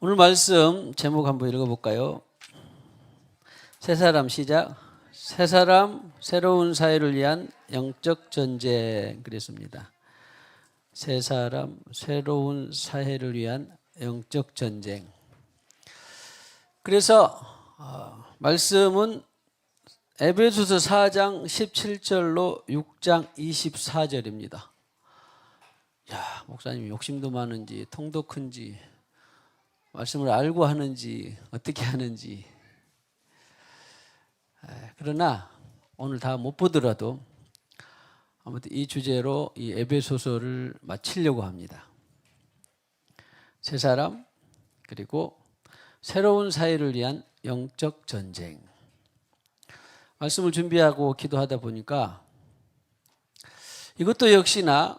오늘 말씀 제목 한번 읽어볼까요? 세 사람 시작. 세 사람 새로운 사회를 위한 영적 전쟁 그랬습니다. 세 사람 새로운 사회를 위한 영적 전쟁. 그래서 말씀은 에베소서 4장 17절로 6장 24절입니다. 야, 목사님 욕심도 많은지 통도 큰지 말씀을 알고 하는지 어떻게 하는지. 그러나 오늘 다 못 보더라도 아무튼 이 주제로 이 에베소서를 마치려고 합니다. 세 사람 그리고 새로운 사회를 위한 영적 전쟁. 말씀을 준비하고 기도하다 보니까 이것도 역시나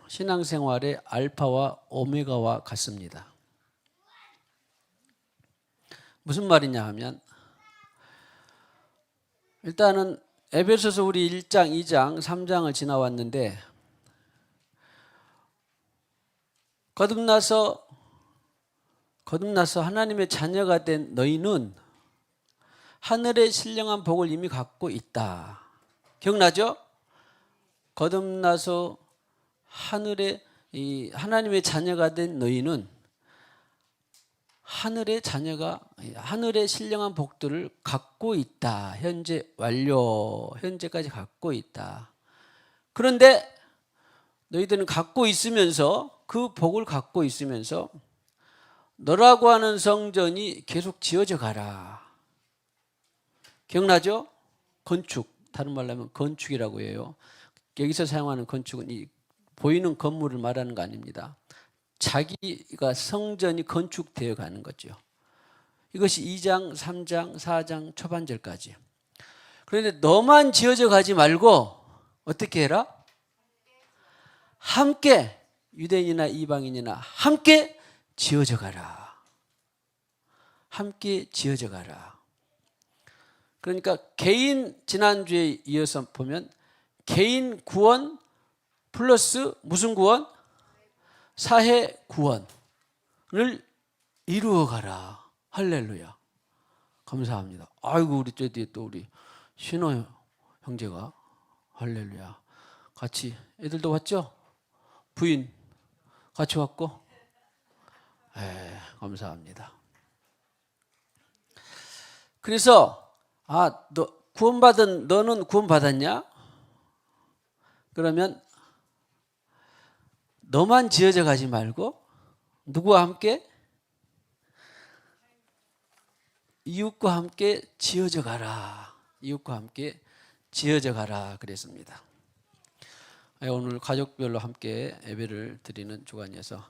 신앙생활의 알파와 오메가와 같습니다. 무슨 말이냐 하면 일단은 에베소서 우리 1장, 2장, 3장을 지나왔는데 거듭나서 하나님의 자녀가 된 너희는 하늘의 신령한 복을 이미 갖고 있다. 기억나죠? 거듭나서 하나님의 자녀가 된 너희는 하늘의 신령한 복들을 갖고 있다. 현재 완료, 현재까지 갖고 있다. 그런데 너희들은 갖고 있으면서 그 복을 갖고 있으면서 너라고 하는 성전이 계속 지어져 가라. 기억나죠? 건축, 다른 말로 하면 건축이라고 해요. 여기서 사용하는 건축은 이 보이는 건물을 말하는 거 아닙니다. 자기가 성전이 건축되어 가는 거죠. 이것이 2장, 3장, 4장 초반절까지. 그런데 너만 지어져 가지 말고 어떻게 해라? 함께 유대인이나 이방인이나 함께 지어져 가라. 함께 지어져 가라. 그러니까 개인 지난주에 이어서 보면 개인 구원 플러스 무슨 구원? 사회 구원을 이루어 가라. 할렐루야. 감사합니다. 아이고 우리 저 뒤에 또 우리 신호 형제가 할렐루야. 같이 애들도 왔죠? 부인 같이 왔고. 감사합니다. 그래서 너는 구원받았냐? 그러면 너만 지어져 가지 말고 누구와 함께? 이웃과 함께 지어져 가라. 이웃과 함께 지어져 가라 그랬습니다. 오늘 가족별로 함께 예배를 드리는 주간이어서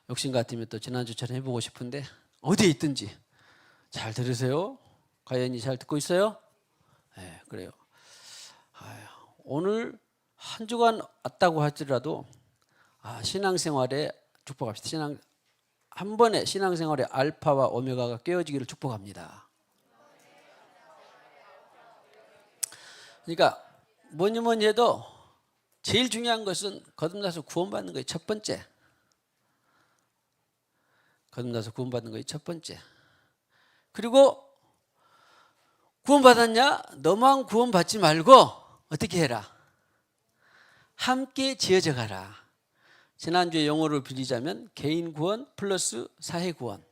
욕심 같으면 또 지난주처럼 해보고 싶은데 어디에 있든지 잘 들으세요. 가연이 잘 듣고 있어요? 네, 그래요. 오늘 한 주간 왔다고 하더라도 신앙생활에 축복합시다. 한 번에 신앙생활의 알파와 오메가가 깨어지기를 축복합니다. 그러니까 뭐니 해도 제일 중요한 것은 거듭나서 구원받는 것이 첫 번째. 거듭나서 구원받는 것이 첫 번째. 그리고 구원받았냐? 너만 구원받지 말고 어떻게 해라? 함께 지어져 가라. 지난주에 영어를 빌리자면 개인 구원 플러스 사회 구원.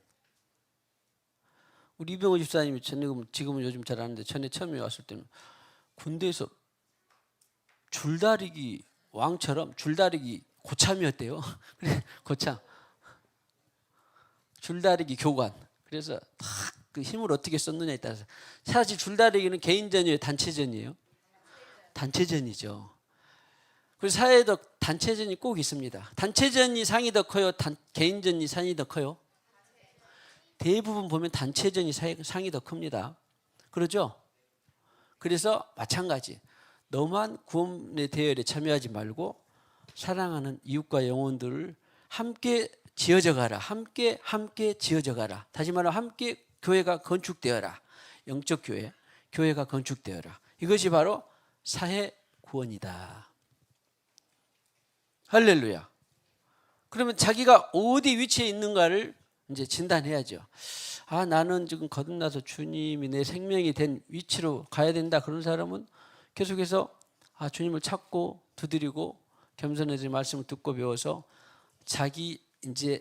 우리 이병호 집사님이 지금은 요즘 잘 아는데 전에 처음에 왔을 때는 군대에서 줄다리기 왕처럼 줄다리기 고참이었대요. 그래, 고참. 줄다리기 교관. 그래서 그 힘을 어떻게 썼느냐에 따라서 사실 줄다리기는 개인전이에요, 단체전이에요? 단체전이죠. 그래서 사회에도 단체전이 꼭 있습니다. 단체전이 상이 더 커요? 개인전이 상이 더 커요? 대부분 보면 단체전이 상이 더 큽니다. 그러죠? 그래서 마찬가지. 너만 구원의 대열에 참여하지 말고 사랑하는 이웃과 영혼들을 함께 지어져 가라. 함께 지어져 가라. 다시 말하면 함께 교회가 건축되어라. 영적 교회가 건축되어라. 이것이 바로 사회 구원이다. 할렐루야. 그러면 자기가 어디 위치에 있는가를 이제 진단해야죠. 아, 나는 지금 거듭나서 주님이 내 생명이 된 위치로 가야 된다. 그런 사람은 계속해서 주님을 찾고 두드리고 겸손해서 말씀을 듣고 배워서 자기 이제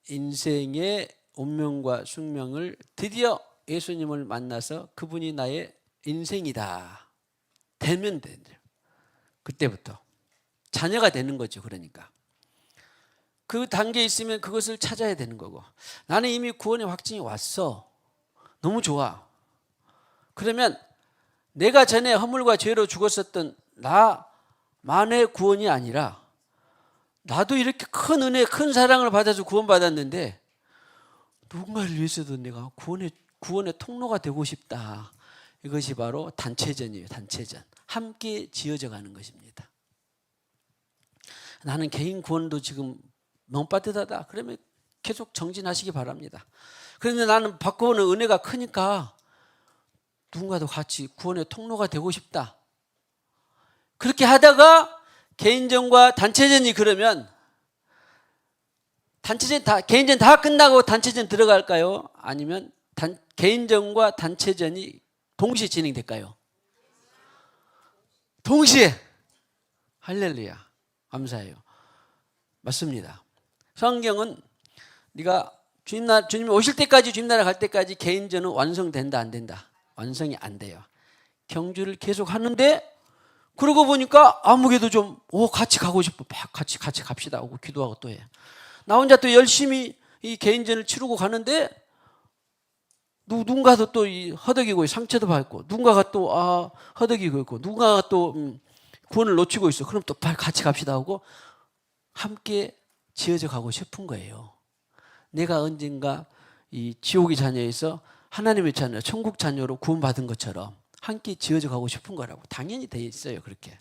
인생의 운명과 숙명을 드디어 예수님을 만나서 그분이 나의 인생이다 되면 돼요. 그때부터 자녀가 되는 거죠. 그러니까 그 단계에 있으면 그것을 찾아야 되는 거고, 나는 이미 구원의 확증이 왔어, 너무 좋아. 그러면 내가 전에 허물과 죄로 죽었었던 나만의 구원이 아니라 나도 이렇게 큰 은혜, 큰 사랑을 받아서 구원받았는데 누군가를 위해서도 내가 구원의 통로가 되고 싶다. 이것이 바로 단체전이에요. 단체전. 함께 지어져 가는 것입니다. 나는 개인 구원도 지금 너무 빠듯하다. 그러면 계속 정진하시기 바랍니다. 그런데 나는 받고 오는 은혜가 크니까 누군가도 같이 구원의 통로가 되고 싶다. 그렇게 하다가 개인전과 단체전이, 그러면 개인전 다 끝나고 단체전 들어갈까요? 아니면 개인전과 단체전이 동시에 진행될까요? 동시에. 할렐루야. 감사해요. 맞습니다. 성경은 네가 주님이 오실 때까지, 주님 나라 갈 때까지 개인전은 완성된다 안 된다? 완성이 안 돼요. 경주를 계속 하는데 그러고 보니까 아무개도 좀 같이 가고 싶어. 같이 갑시다 하고 기도하고 또 해. 나 혼자 또 열심히 이 개인전을 치르고 가는데 누군가도 또 허덕이고 상처도 받고, 누군가가 또 허덕이고 있고, 누군가가 또 구원을 놓치고 있어. 그럼 또 빨리 같이 갑시다 하고 함께 지어져 가고 싶은 거예요. 내가 언젠가 이 지옥의 자녀에서 하나님의 자녀, 천국 자녀로 구원받은 것처럼 함께 지어져 가고 싶은 거라고. 당연히 돼 있어요. 그렇게.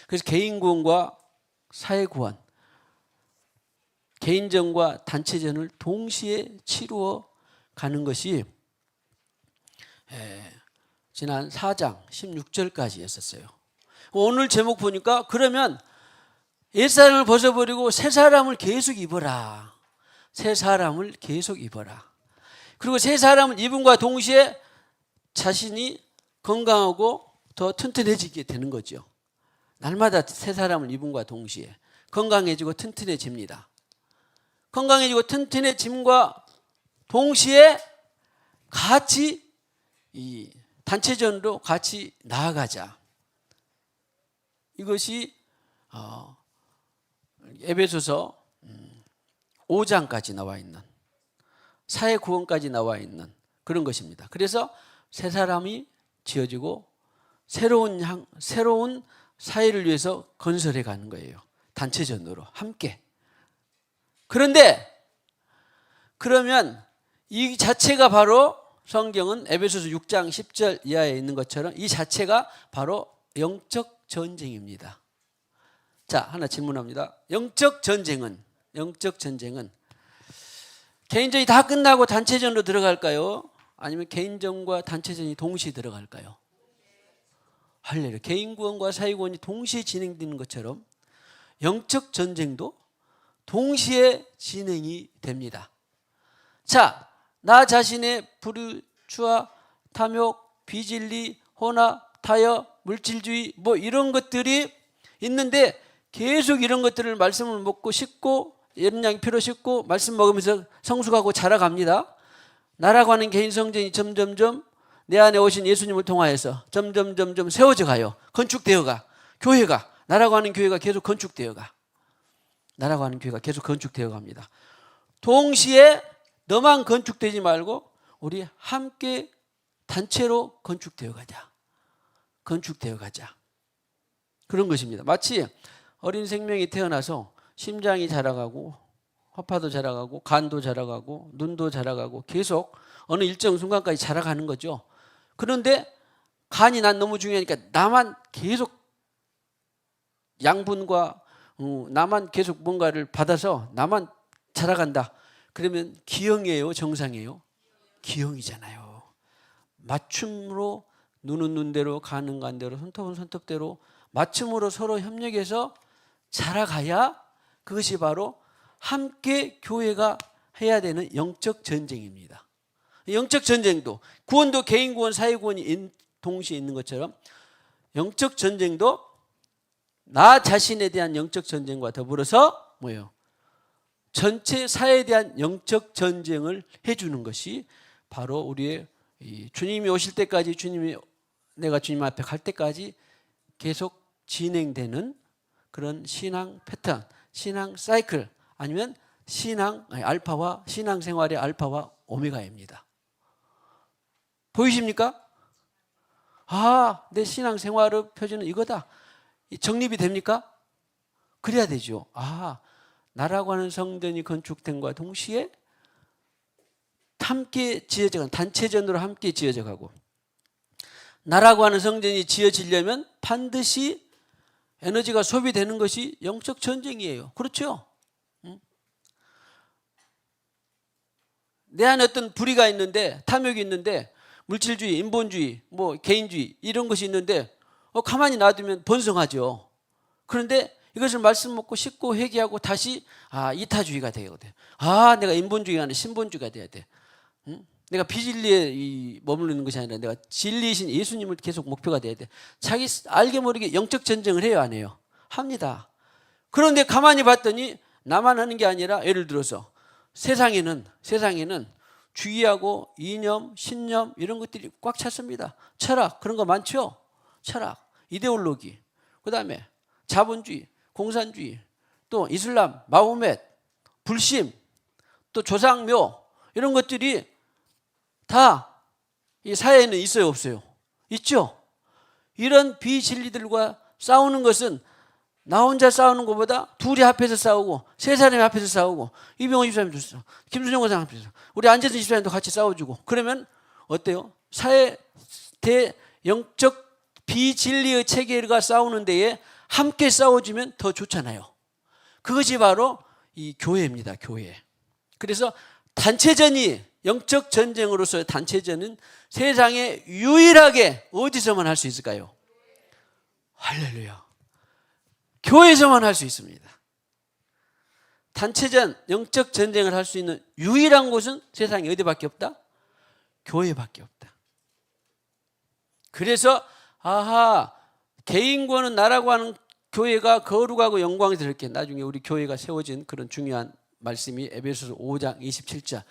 그래서 개인 구원과 사회 구원, 개인전과 단체전을 동시에 치루어 가는 것이 지난 4장 16절까지였었어요. 오늘 제목 보니까 그러면 옛사람을 벗어버리고 새 사람을 계속 입어라. 새 사람을 계속 입어라. 그리고 새 사람을 입음과 동시에 자신이 건강하고 더 튼튼해지게 되는 거죠. 날마다 새 사람을 입음과 동시에 건강해지고 튼튼해집니다. 건강해지고 튼튼해짐과 동시에 같이 이 단체전으로 같이 나아가자. 이것이 에베소서 5장까지 나와 있는, 사회 구원까지 나와 있는 그런 것입니다. 그래서 새 사람이 지어지고 새로운 사회를 위해서 건설해 가는 거예요. 단체전으로 함께. 그런데 그러면 이 자체가 바로, 성경은 에베소서 6장 10절 이하에 있는 것처럼 이 자체가 바로 영적 전쟁입니다. 자, 하나 질문합니다. 영적 전쟁은 개인전이 다 끝나고 단체전으로 들어갈까요? 아니면 개인전과 단체전이 동시에 들어갈까요? 할렐루야. 개인 구원과 사회 구원이 동시에 진행되는 것처럼 영적 전쟁도 동시에 진행이 됩니다. 자, 나 자신의 불의, 추와, 탐욕, 비진리, 혼합, 타협, 물질주의 이런 것들이 있는데 계속 이런 것들을 말씀을 먹고 씻고 예언양 피로 씻고 말씀 먹으면서 성숙하고 자라갑니다. 나라고 하는 개인 성전이 점점점 내 안에 오신 예수님을 통하여서 점점점점 세워져 가요. 건축되어 가. 교회가, 나라고 하는 교회가 계속 건축되어 가. 나라고 하는 교회가 계속 건축되어 갑니다. 동시에 너만 건축되지 말고 우리 함께 단체로 건축되어 가자. 건축되어 가자. 그런 것입니다. 마치 어린 생명이 태어나서 심장이 자라가고 허파도 자라가고 간도 자라가고 눈도 자라가고 계속 어느 일정 순간까지 자라가는 거죠. 그런데 간이 난 너무 중요하니까 나만 계속 양분과 나만 계속 뭔가를 받아서 나만 자라간다. 그러면 기형이에요, 정상이에요? 기형이잖아요. 맞춤으로 눈은 눈대로 가는 간대로 손톱은 손톱대로 맞춤으로 서로 협력해서 자라가야 그것이 바로 함께 교회가 해야 되는 영적 전쟁입니다. 영적 전쟁도 구원도 개인 구원, 사회 구원이 동시에 있는 것처럼 영적 전쟁도 나 자신에 대한 영적 전쟁과 더불어서 뭐예요? 전체 사회에 대한 영적 전쟁을 해주는 것이 바로 우리의 주님이 오실 때까지 내가 주님 앞에 갈 때까지 계속 진행되는 그런 신앙 패턴, 신앙 사이클 아니면 알파와 신앙생활의 알파와 오메가입니다. 보이십니까? 내 신앙생활의 표준은 이거다. 정립이 됩니까? 그래야 되죠. 나라고 하는 성전이 건축됨과 동시에 함께 지어져가는 단체전으로 함께 지어져가고 나라고 하는 성전이 지어지려면 반드시 에너지가 소비되는 것이 영적 전쟁이에요. 그렇죠? 내 안에 어떤 불의가 있는데 탐욕이 있는데 물질주의, 인본주의, 개인주의 이런 것이 있는데 가만히 놔두면 번성하죠. 그런데 이것을 말씀 먹고 씻고 회개하고 다시 이타주의가 되거든. 내가 인본주의가 아니라 신본주의가 돼야 돼. 내가 비진리에 머무르는 것이 아니라 내가 진리이신 예수님을 계속 목표가 돼야 돼. 자기 알게 모르게 영적 전쟁을 해요, 안 해요? 합니다. 그런데 가만히 봤더니 나만 하는 게 아니라 예를 들어서 세상에는 주의하고 이념, 신념 이런 것들이 꽉 찼습니다. 철학 그런 거 많죠? 철학, 이데올로기, 그 다음에 자본주의, 공산주의, 또 이슬람, 마호멧, 불심, 또 조상묘 이런 것들이 다 이 사회에는 있어요, 없어요? 있죠? 이런 비진리들과 싸우는 것은 나 혼자 싸우는 것보다 둘이 합해서 싸우고 세 사람이 합해서 싸우고 이병헌 집사님도 싸우고 김순영 권사님 합해서 우리 안재선 집사님도 같이 싸워주고 그러면 어때요? 사회 대영적 비진리의 체계가 싸우는 데에 함께 싸워주면 더 좋잖아요. 그것이 바로 이 교회입니다. 교회. 그래서 단체전이 영적 전쟁으로서의 단체전은 세상에 유일하게 어디서만 할 수 있을까요? 할렐루야. 교회에서만 할 수 있습니다. 단체전, 영적 전쟁을 할 수 있는 유일한 곳은 세상에 어디밖에 없다? 교회밖에 없다. 그래서 개인권은 나라고 하는 교회가 거룩하고 영광스럽게 나중에 우리 교회가 세워진 그런 중요한 말씀이 에베소서 5장 27절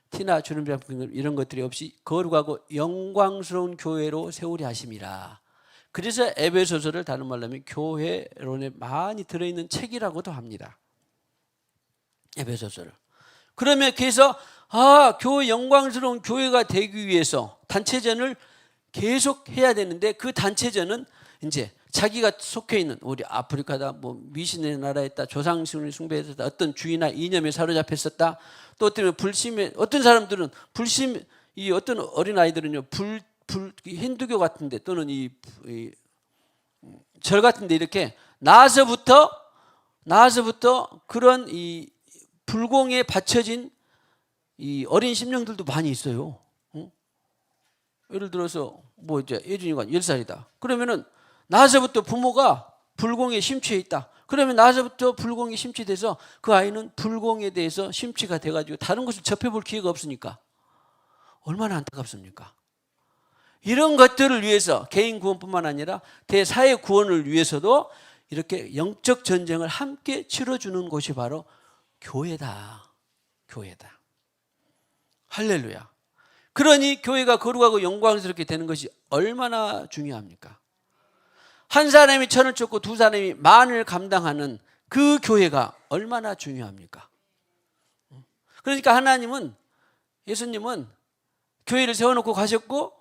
티나 주름잡 이런 것들이 없이 거룩하고 영광스러운 교회로 세우려 하심이라. 그래서 에베소서를 다른 말로 하면 교회론에 많이 들어있는 책이라고도 합니다. 에베소서를. 그러면 그래서 교회 영광스러운 교회가 되기 위해서 단체전을 계속 해야 되는데 그 단체전은 이제 자기가 속해 있는 우리 아프리카다 미신의 나라에 있다 조상신을 숭배했다 어떤 주의나 이념에 사로잡혔었다 또 어떤 사람들은 불심 이 어떤 어린 아이들은요 힌두교 같은데 또는 절 같은데 이렇게 나서부터 그런 이 불공에 받쳐진 이 어린 심령들도 많이 있어요. 예를 들어서 이제 예준이가 10살이다. 그러면은 나서부터 부모가 불공에 심취해 있다. 그러면 나서부터 불공에 심취돼서 그 아이는 불공에 대해서 심취가 돼가지고 다른 것을 접해볼 기회가 없으니까 얼마나 안타깝습니까? 이런 것들을 위해서 개인 구원뿐만 아니라 대사회 구원을 위해서도 이렇게 영적 전쟁을 함께 치러주는 곳이 바로 교회다. 교회다. 할렐루야. 그러니 교회가 거룩하고 영광스럽게 되는 것이 얼마나 중요합니까? 한 사람이 천을 쫓고 두 사람이 만을 감당하는 그 교회가 얼마나 중요합니까? 그러니까 예수님은 교회를 세워놓고 가셨고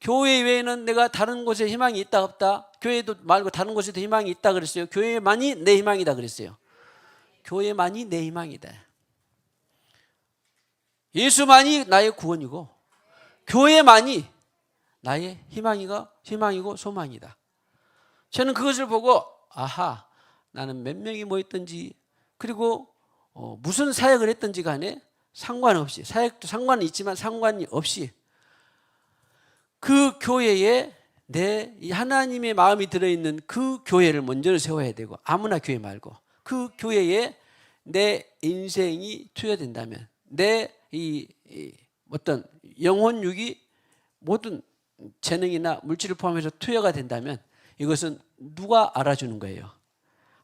교회 외에는 내가 다른 곳에 희망이 있다 없다 교회도 말고 다른 곳에도 희망이 있다 그랬어요. 교회만이 내 희망이다 그랬어요. 교회만이 내 희망이다. 예수만이 나의 구원이고 교회만이 나의 희망이고 소망이다. 저는 그것을 보고 나는 몇 명이 모였든지 그리고 무슨 사역을 했든지 간에 상관없이 사역도 상관은 있지만 상관이 없이 그 교회에 내 하나님의 마음이 들어있는 그 교회를 먼저 세워야 되고 아무나 교회 말고 그 교회에 내 인생이 투여된다면 내 어떤 영혼육이 모든 재능이나 물질을 포함해서 투여가 된다면 이것은 누가 알아주는 거예요?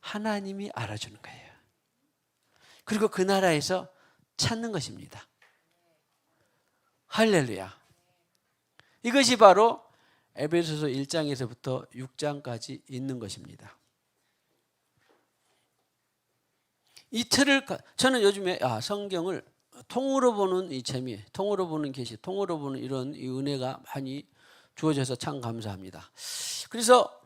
하나님이 알아주는 거예요. 그리고 그 나라에서 찾는 것입니다. 할렐루야. 이것이 바로 에베소서 1장에서부터 6장까지 있는 것입니다. 이 틀을 저는 요즘에 성경을 통으로 보는 이 재미, 통으로 보는 계시, 통으로 보는 이런 이 은혜가 많이 주어져서 참 감사합니다. 그래서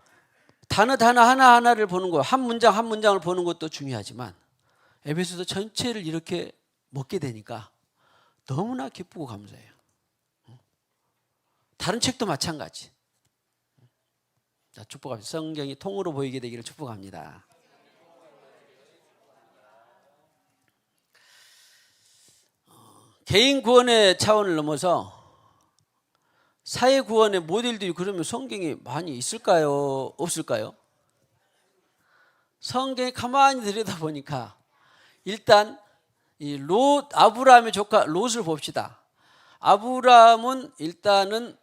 단어 하나하나를 보는 거, 한 문장 한 문장을 보는 것도 중요하지만 에베소서 전체를 이렇게 먹게 되니까 너무나 기쁘고 감사해요. 다른 책도 마찬가지. 자, 축복합니다. 성경이 통으로 보이게 되기를 축복합니다. 개인 구원의 차원을 넘어서 사회 구원의 모델들이 그러면 성경에 많이 있을까요? 없을까요? 성경에 가만히 들여다보니까 일단 이 아브라함의 조카 롯을 봅시다. 아브라함은 일단은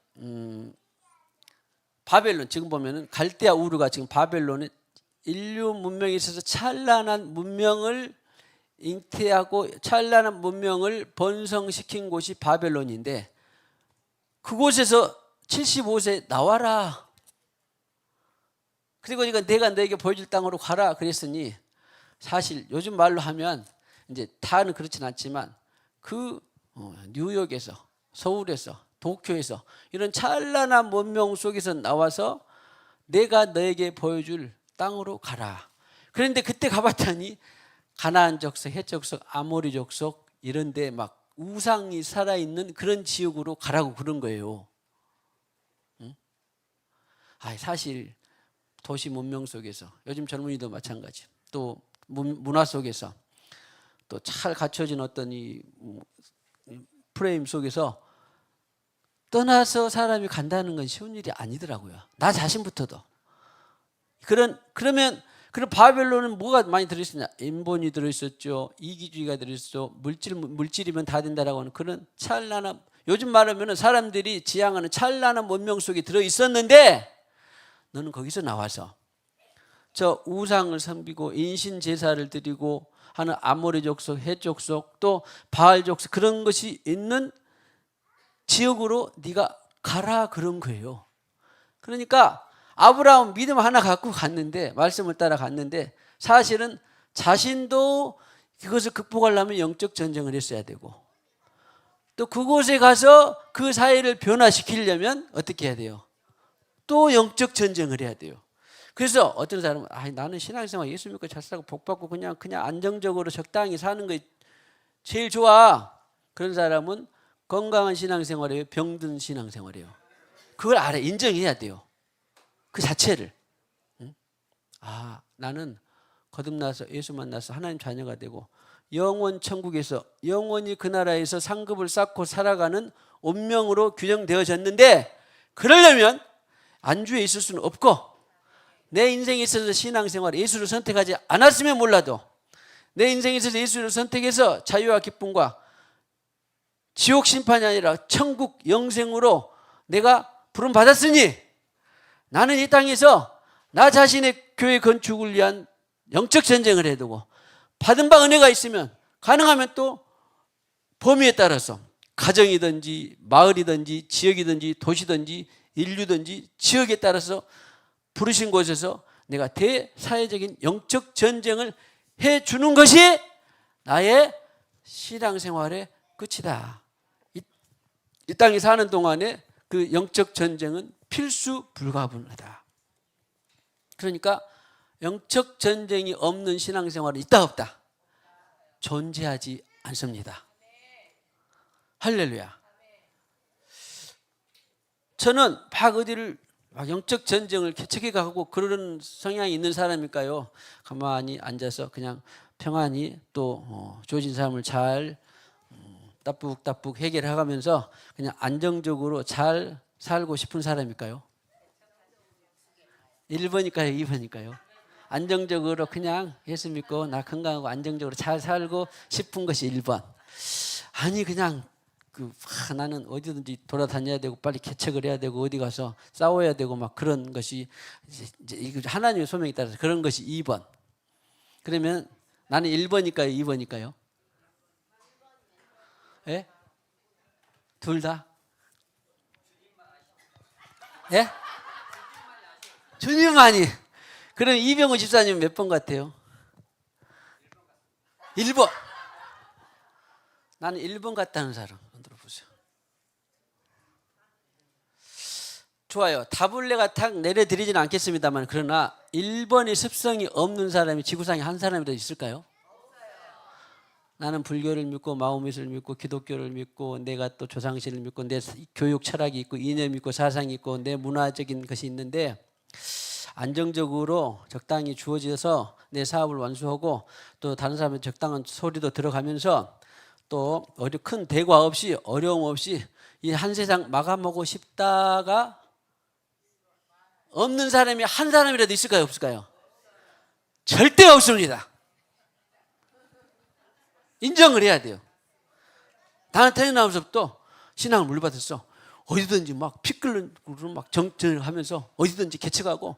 바벨론, 지금 보면은 갈대아 우르가 지금 바벨론에 인류 문명에 있어서 찬란한 문명을 잉태하고 찬란한 문명을 번성시킨 곳이 바벨론인데 그곳에서 75세 나와라. 그리고 내가 너에게 보여줄 땅으로 가라 그랬으니 사실 요즘 말로 하면 이제 다는 그렇진 않지만 뉴욕에서 서울에서 도쿄에서 이런 찬란한 문명 속에서 나와서 내가 너에게 보여줄 땅으로 가라. 그런데 그때 가봤더니 가나안 족속, 헷 족속, 아모리 족속 이런데 막 우상이 살아있는 그런 지역으로 가라고 그런 거예요. 응? 사실 도시 문명 속에서 요즘 젊은이도 마찬가지. 또 문화 속에서 또 잘 갖춰진 어떤 이 프레임 속에서 떠나서 사람이 간다는 건 쉬운 일이 아니더라고요. 나 자신부터도. 그러면 바벨론은 뭐가 많이 들어있었냐? 인본이 들어있었죠. 이기주의가 들어있었죠. 물질이면 다 된다라고 하는 그런 찬란한, 요즘 말하면 사람들이 지향하는 찬란한 문명 속에 들어있었는데 너는 거기서 나와서 저 우상을 섬기고 인신 제사를 드리고 하는 아모리 족속, 헷 족속, 또 바알 족속 그런 것이 있는 지역으로 네가 가라 그런 거예요. 그러니까 아브라함 믿음 하나 갖고 갔는데, 말씀을 따라 갔는데 사실은 자신도 그것을 극복하려면 영적 전쟁을 했어야 되고 또 그곳에 가서 그 사회를 변화시키려면 어떻게 해야 돼요? 또 영적 전쟁을 해야 돼요. 그래서 어떤 사람은 나는 신앙생활 예수 믿고 잘 살고 복 받고 그냥 안정적으로 적당히 사는 게 제일 좋아. 그런 사람은 건강한 신앙생활이에요? 병든 신앙생활이에요? 그걸 인정해야 돼요. 그 자체를. 나는 거듭나서 예수 만나서 하나님 자녀가 되고 영원 천국에서 영원히 그 나라에서 상급을 쌓고 살아가는 운명으로 규정되어졌는데 그러려면 안주에 있을 수는 없고 내 인생에 있어서 신앙생활 예수를 선택하지 않았으면 몰라도 내 인생에 있어서 예수를 선택해서 자유와 기쁨과 지옥 심판이 아니라 천국 영생으로 내가 부름받았으니 나는 이 땅에서 나 자신의 교회 건축을 위한 영적 전쟁을 해야 되고 받은 바 은혜가 있으면 가능하면 또 범위에 따라서 가정이든지 마을이든지 지역이든지 도시든지 인류든지 지역에 따라서 부르신 곳에서 내가 대사회적인 영적 전쟁을 해주는 것이 나의 신앙생활의 끝이다. 이 땅에 사는 동안에 그 영적 전쟁은 필수 불가분하다. 그러니까 영적 전쟁이 없는 신앙생활은 있다 없다? 존재하지 않습니다. 할렐루야. 저는 어디를 영적 전쟁을 개척해 가고 그런 성향이 있는 사람일까요? 가만히 앉아서 그냥 평안히 또 주어진 삶을 잘 따북따북 해결해가면서 그냥 안정적으로 잘 살고 싶은 사람일까요? 1번일까요? 2번일까요? 안정적으로 그냥 예수 믿고 나 건강하고 안정적으로 잘 살고 싶은 것이 1번. 아니 그냥 나는 어디든지 돌아다녀야 되고 빨리 개척을 해야 되고 어디 가서 싸워야 되고 막 그런 것이 이제 하나님의 소명에 따라서 그런 것이 2번. 그러면 나는 1번일까요? 2번일까요? 예? 둘 다? 예? 주님만이. 그럼 이병호 집사님 몇 번 같아요? 1번. 나는 1번 같다는 사람 흔들어 보세요. 좋아요. 답을 내가 탁 내려드리지는 않겠습니다만 그러나 1번의 습성이 없는 사람이 지구상에 한 사람이라도 있을까요? 나는 불교를 믿고 마오미스를 믿고 기독교를 믿고 내가 또 조상신을 믿고 내 교육 철학이 있고 이념이 있고 사상이 있고 내 문화적인 것이 있는데 안정적으로 적당히 주어져서 내 사업을 완수하고 또 다른 사람의 적당한 소리도 들어가면서 또 큰 대과 없이 어려움 없이 이 한 세상 마감하고 싶다가 없는 사람이 한 사람이라도 있을까요? 없을까요? 절대 없습니다. 인정을 해야 돼요. 나는 태어나면서부터 신앙을 물받았어. 어디든지 막 피 끓는 막 정전을 하면서 어디든지 개척하고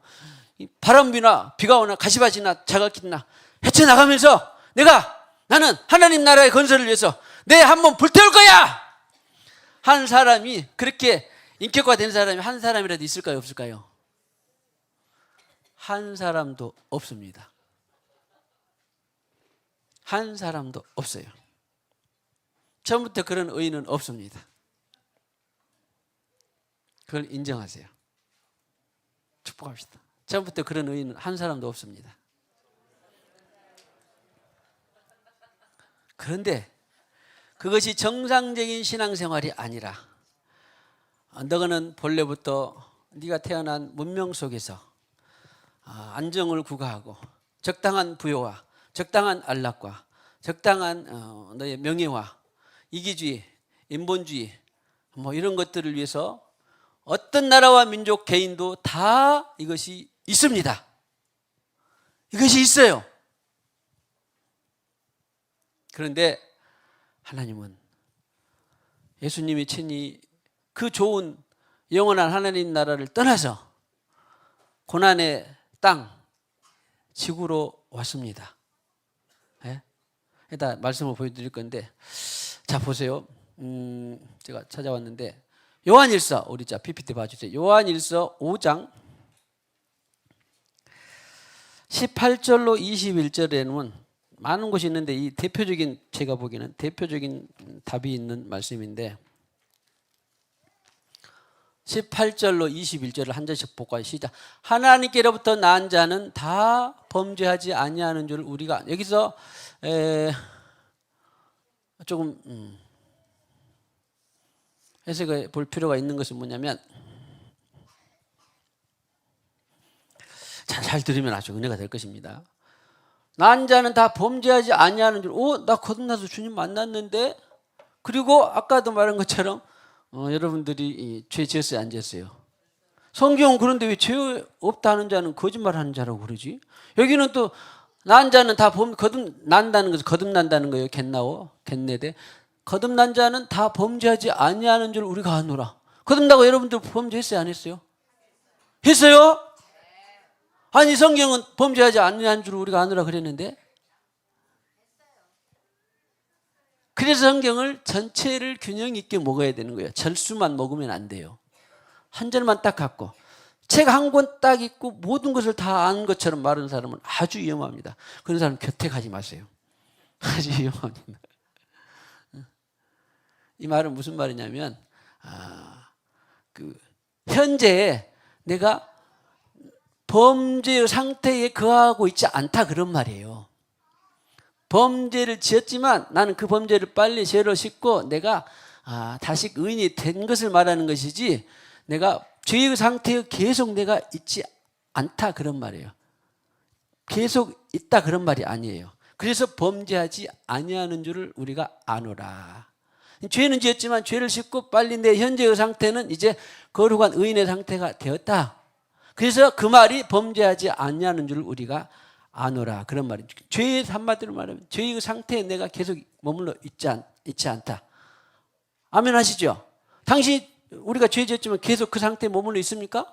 바람 비나 비가 오나 가시밭이나 자갈길이나 헤쳐나가면서 나는 하나님 나라의 건설을 위해서 내 한번 불태울 거야! 한 사람이 그렇게 인격화된 사람이 한 사람이라도 있을까요? 없을까요? 한 사람도 없습니다. 한 사람도 없어요. 처음부터 그런 의인은 없습니다. 그걸 인정하세요. 축복합시다. 처음부터 그런 의인은 한 사람도 없습니다. 그런데 그것이 정상적인 신앙생활이 아니라 너는 본래부터 네가 태어난 문명 속에서 안정을 구가하고 적당한 부여와 적당한 안락과 적당한 너의 명예와 이기주의, 인본주의 뭐 이런 것들을 위해서 어떤 나라와 민족 개인도 다 이것이 있습니다. 이것이 있어요. 그런데 하나님은 예수님이 친히 그 좋은 영원한 하나님 나라를 떠나서 고난의 땅 지구로 왔습니다. 예? 일단 말씀을 보여드릴 건데 자 보세요. 제가 찾아왔는데 요한일서 우리 자 PPT 봐주세요. 요한일서 5장 18절로 21절에는 많은 곳이 있는데 이 대표적인 제가 보기에는 대표적인 답이 있는 말씀인데 18절로 21절을 한 절씩 볼까요? 시작. 하나님께로부터 난 자는 다 범죄하지 아니하는 줄 우리가 여기서 조금 해석해 볼 필요가 있는 것은 뭐냐면 잘 들으면 아주 은혜가 될 것입니다. 난 자는 다 범죄하지 아니하는 줄. 나 거듭나서 주님 만났는데 그리고 아까도 말한 것처럼 여러분들이 죄 지었어요 안 지었어요? 성경은 그런데 왜 죄 없다는 자는 거짓말하는 자라고 그러지? 여기는 또 난 자는 다 거듭난다는 것은 거듭난다는 거예요. 겟내되 거듭난 자는 다 범죄하지 아니하는 줄 우리가 아노라. 거듭나고 여러분들 범죄했어요 안 했어요? 했어요? 아니 성경은 범죄하지 아니하는 줄 우리가 아노라 그랬는데 그래서 성경을 전체를 균형 있게 먹어야 되는 거예요. 절수만 먹으면 안 돼요. 한 절만 딱 갖고 책 한 권 딱 읽고 모든 것을 다 아는 것처럼 말하는 사람은 아주 위험합니다. 그런 사람 곁에 가지 마세요. 아주 위험합니다. 이 말은 무슨 말이냐면 현재 내가 범죄의 상태에 거하고 있지 않다 그런 말이에요. 범죄를 지었지만 나는 그 범죄를 빨리 죄로 씻고 내가 다시 의인이 된 것을 말하는 것이지 내가 죄의 상태에 계속 내가 있지 않다 그런 말이에요. 계속 있다 그런 말이 아니에요. 그래서 범죄하지 아니하는 줄을 우리가 아노라. 죄는 지었지만 죄를 씻고 빨리 내 현재의 상태는 이제 거룩한 의인의 상태가 되었다. 그래서 그 말이 범죄하지 아니하는 줄을 우리가 아노라 그런 말이죠. 죄의 한마디로 말하면 죄의 상태에 내가 계속 머물러 있지 않다. 아멘 하시죠? 당신이 우리가 죄 지었지만 계속 그 상태에 머물러 있습니까?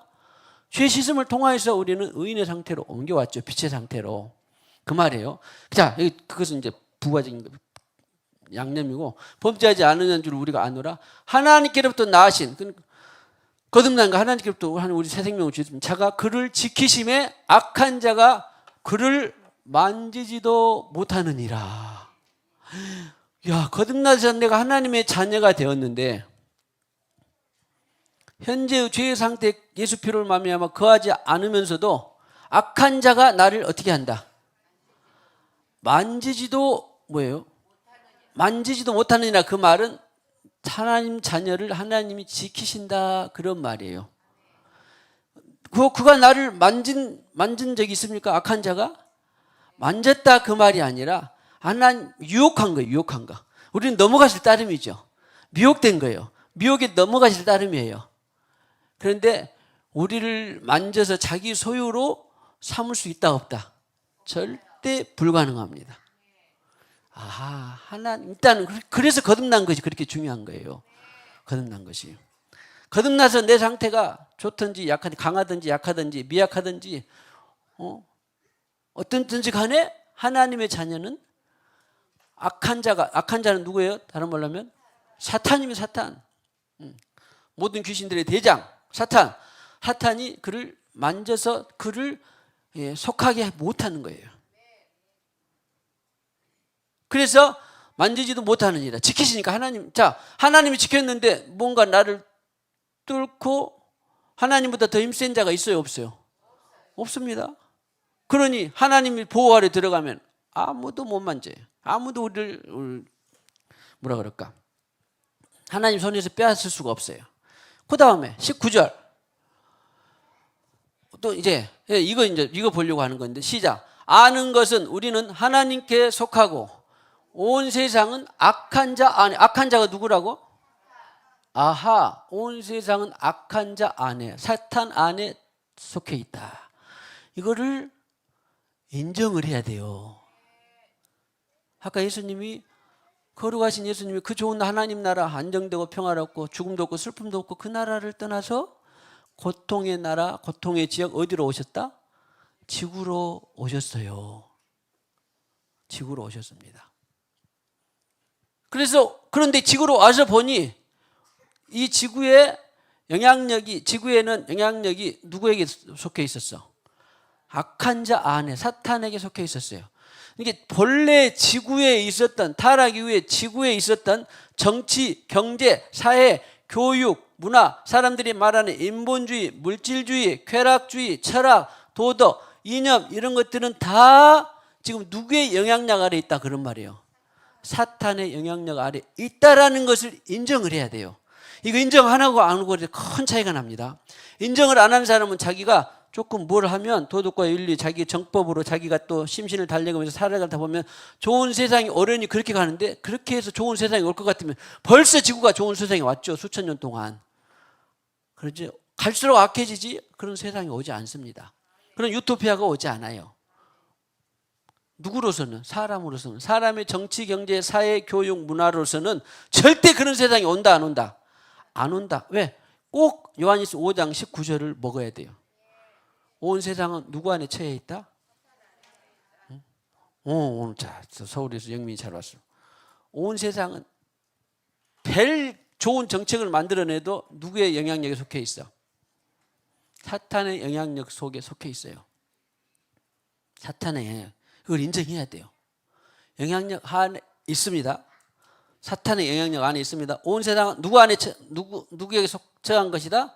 죄 씻음을 통하여서 우리는 의인의 상태로 옮겨왔죠. 빛의 상태로. 그 말이에요. 자, 그것은 이제 부가적인 양념이고, 범죄하지 않으는 줄 우리가 아노라. 하나님께로부터 나으신, 거듭난 거 하나님께로부터 우리 새 생명을 주신 자가 그를 지키심에 악한 자가 그를 만지지도 못하느니라. 야, 거듭나서 내가 하나님의 자녀가 되었는데 현재의 죄의 상태 예수 피로를 말미암아 거하지 않으면서도 악한 자가 나를 어떻게 한다? 만지지도 뭐예요? 만지지도 못하느니라. 그 말은 하나님 자녀를 하나님이 지키신다 그런 말이에요. 그가 나를 만진 적이 있습니까? 악한 자가? 만졌다 그 말이 아니라 하나님 유혹한 거예요. 유혹한 거. 우리는 넘어가실 따름이죠. 미혹된 거예요. 미혹에 넘어가실 따름이에요. 그런데 우리를 만져서 자기 소유로 삼을 수 있다 없다? 절대 불가능합니다. 아하, 하나님 일단은 그래서 거듭난 것이 그렇게 중요한 거예요. 거듭난 것이. 거듭나서 내 상태가 좋든지 약하든지 강하든지 약하든지 미약하든지 어떤든지 간에 하나님의 자녀는 악한 자는 누구예요? 다른 말로 하면 사탄이면 사탄. 모든 귀신들의 대장 사탄이 그를 만져서 그를 속하게 못하는 거예요. 그래서 만지지도 못하느니라. 지키시니까 하나님이 지켰는데 뭔가 나를 뚫고 하나님보다 더 힘센 자가 있어요, 없어요? 없습니다. 그러니 하나님이 보호 아래 들어가면 아무도 못 만져요. 아무도 우리를 뭐라 그럴까? 하나님 손에서 빼앗을 수가 없어요. 그 다음에 19절. 또 이제 이거 보려고 하는 건데 시작. 아는 것은 우리는 하나님께 속하고 온 세상은 악한 자 안에. 악한 자가 누구라고? 아하, 온 세상은 악한 자 안에, 사탄 안에 속해 있다. 이거를 인정을 해야 돼요. 아까 예수님이 거룩하신 예수님이 그 좋은 하나님 나라, 안정되고 평화롭고 죽음도 없고 슬픔도 없고 그 나라를 떠나서 고통의 나라, 고통의 지역 어디로 오셨다? 지구로 오셨어요. 지구로 오셨습니다. 그런데 지구로 와서 보니 이 지구에는 영향력이 누구에게 속해 있었어? 악한 자 안에, 사탄에게 속해 있었어요. 이게 본래 지구에 있었던, 타락 이후에 지구에 있었던 정치, 경제, 사회, 교육, 문화, 사람들이 말하는 인본주의, 물질주의, 쾌락주의, 철학, 도덕, 이념 이런 것들은 다 지금 누구의 영향력 아래 있다 그런 말이에요. 사탄의 영향력 아래 있다라는 것을 인정을 해야 돼요. 이거 인정 안 하고 안 하고 큰 차이가 납니다. 인정을 안 하는 사람은 자기가 조금 뭘 하면 도덕과 윤리, 자기 정법으로 자기가 또 심신을 달래가면서 살아가다 보면 좋은 세상이 어련히 그렇게 가는데 그렇게 해서 좋은 세상이 올 것 같으면 벌써 지구가 좋은 세상이 왔죠. 수천 년 동안. 그러지 갈수록 악해지지 그런 세상이 오지 않습니다. 그런 유토피아가 오지 않아요. 누구로서는? 사람으로서는. 사람의 정치, 경제, 사회, 교육, 문화로서는 절대 그런 세상이 온다 안 온다? 안 온다. 왜? 꼭 요한일서 5장 19절을 먹어야 돼요. 온 세상은 누구 안에 처해 있다? 오늘 서울에서 영민이 잘 왔어. 온 세상은 별 좋은 정책을 만들어내도 누구의 영향력에 속해 있어? 사탄의 영향력 속에 속해 있어요. 사탄의 영향력. 그걸 인정해야 돼요. 영향력 안에 있습니다. 사탄의 영향력 안에 있습니다. 온 세상은 누구에게 처한 것이다?